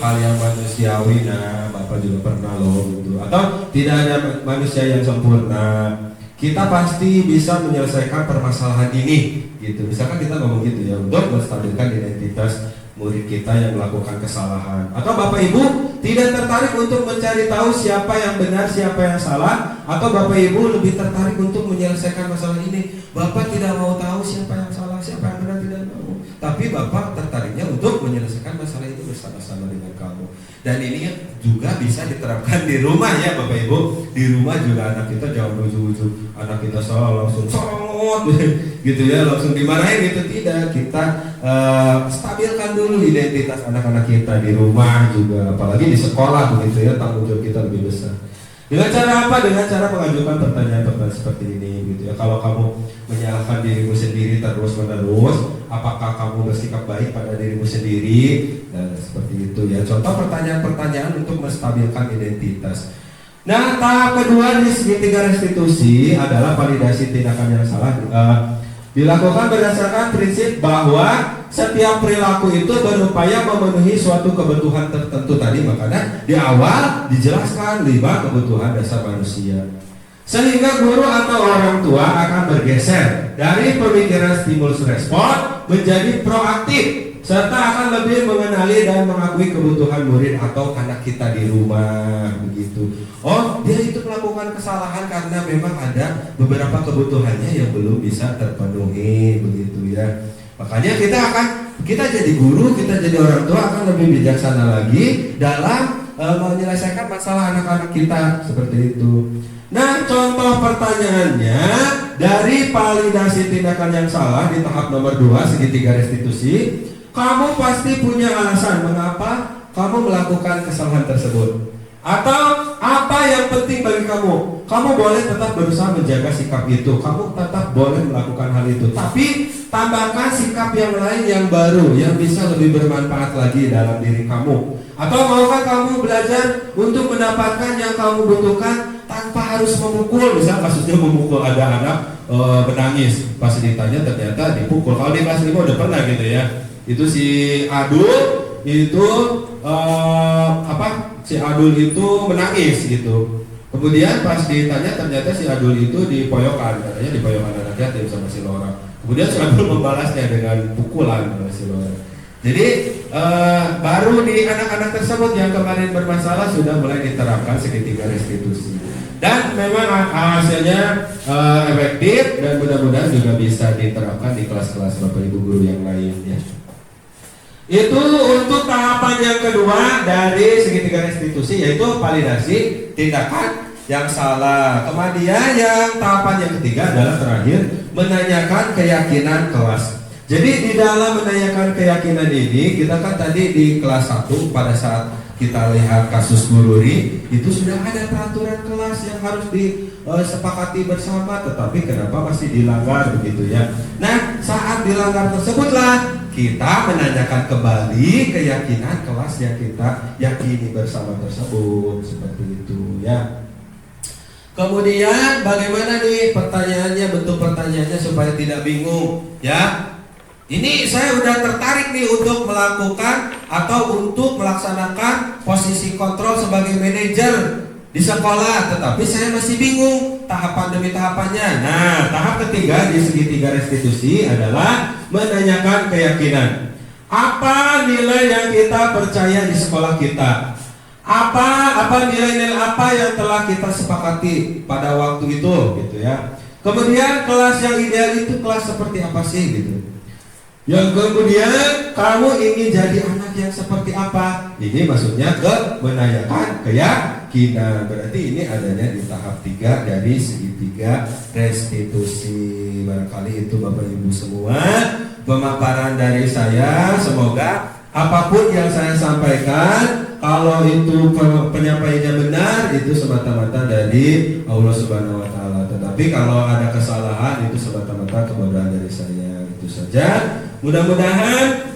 hal yang manusiawi. Nah, Bapak juga pernah loh gitu. Atau tidak ada manusia yang sempurna. Kita pasti bisa menyelesaikan permasalahan ini gitu. Misalkan kita ngomong gitu ya, untuk menstabilkan identitas murid kita yang melakukan kesalahan. Atau Bapak Ibu tidak tertarik untuk mencari tahu siapa yang benar, siapa yang salah, atau Bapak Ibu lebih tertarik untuk menyelesaikan masalah ini. Bapak tidak mau tahu siapa yang salah, siapa yang benar, tidak mau. Tapi Bapak tertariknya untuk menyelesaikan masalah itu bersama-sama dengan kamu. Dan ini juga bisa diterapkan di rumah ya Bapak Ibu. Di rumah juga anak kita jangan ujuk-ujuk anak kita salah langsung sorot gitu ya, langsung dimarahin gitu. Tidak, kita stabilkan dulu identitas anak-anak kita di rumah juga, apalagi di sekolah begitu ya, tanggung jawab kita lebih besar. Dengan cara apa? Dengan cara mengajukan pertanyaan-pertanyaan seperti ini gitu ya. Kalau kamu menyalahkan dirimu sendiri terus-menerus, apakah kamu bersikap baik pada dirimu sendiri? Nah, seperti itu ya. Contoh pertanyaan-pertanyaan untuk menstabilkan identitas. Nah, tahap kedua di segitiga restitusi adalah validasi tindakan yang salah. Dilakukan berdasarkan prinsip bahwa setiap perilaku itu berupaya memenuhi suatu kebutuhan tertentu tadi. Makanya di awal dijelaskan 5 kebutuhan dasar manusia. Sehingga guru atau orang tua akan bergeser dari pemikiran stimulus respon menjadi proaktif, serta akan lebih mengenali dan mengakui kebutuhan murid atau anak kita di rumah begitu. Oh, dia itu melakukan kesalahan karena memang ada beberapa kebutuhannya yang belum bisa terpenuhi begitu ya. Makanya kita jadi guru, kita jadi orang tua akan lebih bijaksana lagi dalam menyelesaikan masalah anak-anak kita seperti itu. Nah, contoh pertanyaannya dari validasi tindakan yang salah di tahap nomor 2 segitiga restitusi. Kamu pasti punya alasan mengapa kamu melakukan kesalahan tersebut. Atau apa yang penting bagi kamu. Kamu boleh tetap berusaha menjaga sikap itu. Kamu tetap boleh melakukan hal itu. Tapi tambahkan sikap yang lain yang baru, yang bisa lebih bermanfaat lagi dalam diri kamu. Atau maukah kamu belajar untuk mendapatkan yang kamu butuhkan tanpa harus memukul. Misal kasusnya memukul, ada anak menangis, pas ditanya ternyata dipukul. Kalau di kelas 5 udah pernah gitu ya. Itu si Adul itu si Adul itu menangis gitu. Kemudian pas ditanya ternyata si Adul itu dipoyokan, katanya dipoyokan anak yatim sama si Lora. Kemudian si Adul membalasnya dengan pukulan sama si Lora. Jadi baru di anak-anak tersebut yang kemarin bermasalah sudah mulai diterapkan segitiga restitusi. Dan memang hasilnya efektif dan mudah-mudahan juga bisa diterapkan di kelas-kelas Bapak Ibu guru yang lain ya. Itu untuk tahapan yang kedua dari segitiga restitusi, yaitu validasi tindakan yang salah. Kemudian yang tahapan yang ketiga adalah terakhir menanyakan keyakinan kelas. Jadi di dalam menanyakan keyakinan ini, kita kan tadi di kelas 1 pada saat kita lihat kasus Bu Ruri, itu sudah ada peraturan kelas yang harus disepakati bersama, tetapi kenapa masih dilanggar begitu ya. Nah, saat dilanggar tersebutlah kita menanyakan kembali keyakinan kelas yang kita yakini bersama tersebut, seperti itu ya. Kemudian bagaimana nih pertanyaannya, bentuk pertanyaannya supaya tidak bingung ya. Ini saya udah tertarik nih untuk melakukan atau untuk melaksanakan posisi kontrol sebagai manajer di sekolah, tetapi saya masih bingung tahapan demi tahapannya. Nah, tahap ketiga di segitiga restitusi adalah menanyakan keyakinan. Apa nilai yang kita percaya di sekolah kita? Apa nilai-nilai apa yang telah kita sepakati pada waktu itu, gitu ya. Kemudian kelas yang ideal itu kelas seperti apa sih, gitu. Yang kemudian kamu ingin jadi anak yang seperti apa? Ini maksudnya ke menanyakan keyakinan. Berarti ini adanya di tahap 3 dari segitiga restitusi. Barangkali itu Bapak Ibu semua pemaparan dari saya. Semoga apapun yang saya sampaikan, kalau itu penyampaiannya benar, itu semata-mata dari Allah Subhanahu wa Ta'ala. Tetapi kalau ada kesalahan, itu semata-mata kebodohan dari saya. Itu saja. Mudah-mudahan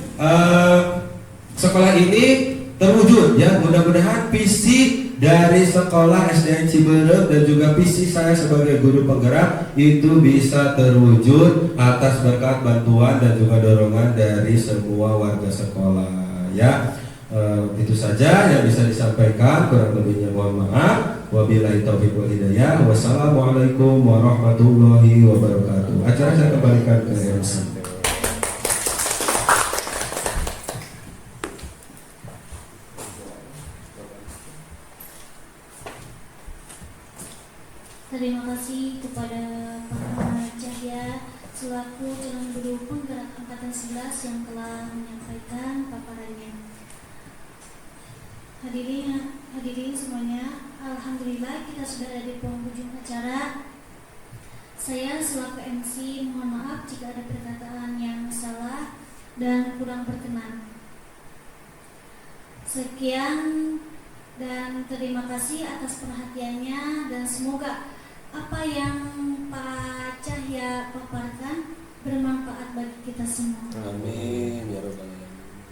sekolah ini terwujud ya. Mudah-mudahan visi dari sekolah SDN Ciberem dan juga visi saya sebagai guru penggerak itu bisa terwujud atas berkat bantuan dan juga dorongan dari semua warga sekolah ya. Itu saja yang bisa disampaikan, kurang lebihnya mohon maaf. Wabillahi taufiq wal hidayah. Wassalamualaikum warahmatullahi wabarakatuh. Acara saya kembalikan ke MC. Terima kasih kepada Pak Muhammad Cahya selaku calon guru penggerak angkatan 11 yang telah menyampaikan paparannya. Hadirin semuanya, alhamdulillah kita sudah ada di penghujung acara. Saya selaku MC mohon maaf jika ada perkataan yang salah dan kurang berkenan. Sekian dan terima kasih atas perhatiannya, dan semoga apa yang Pak Cahya paparkan bermanfaat bagi kita semua. Amin ya rabbal alamin.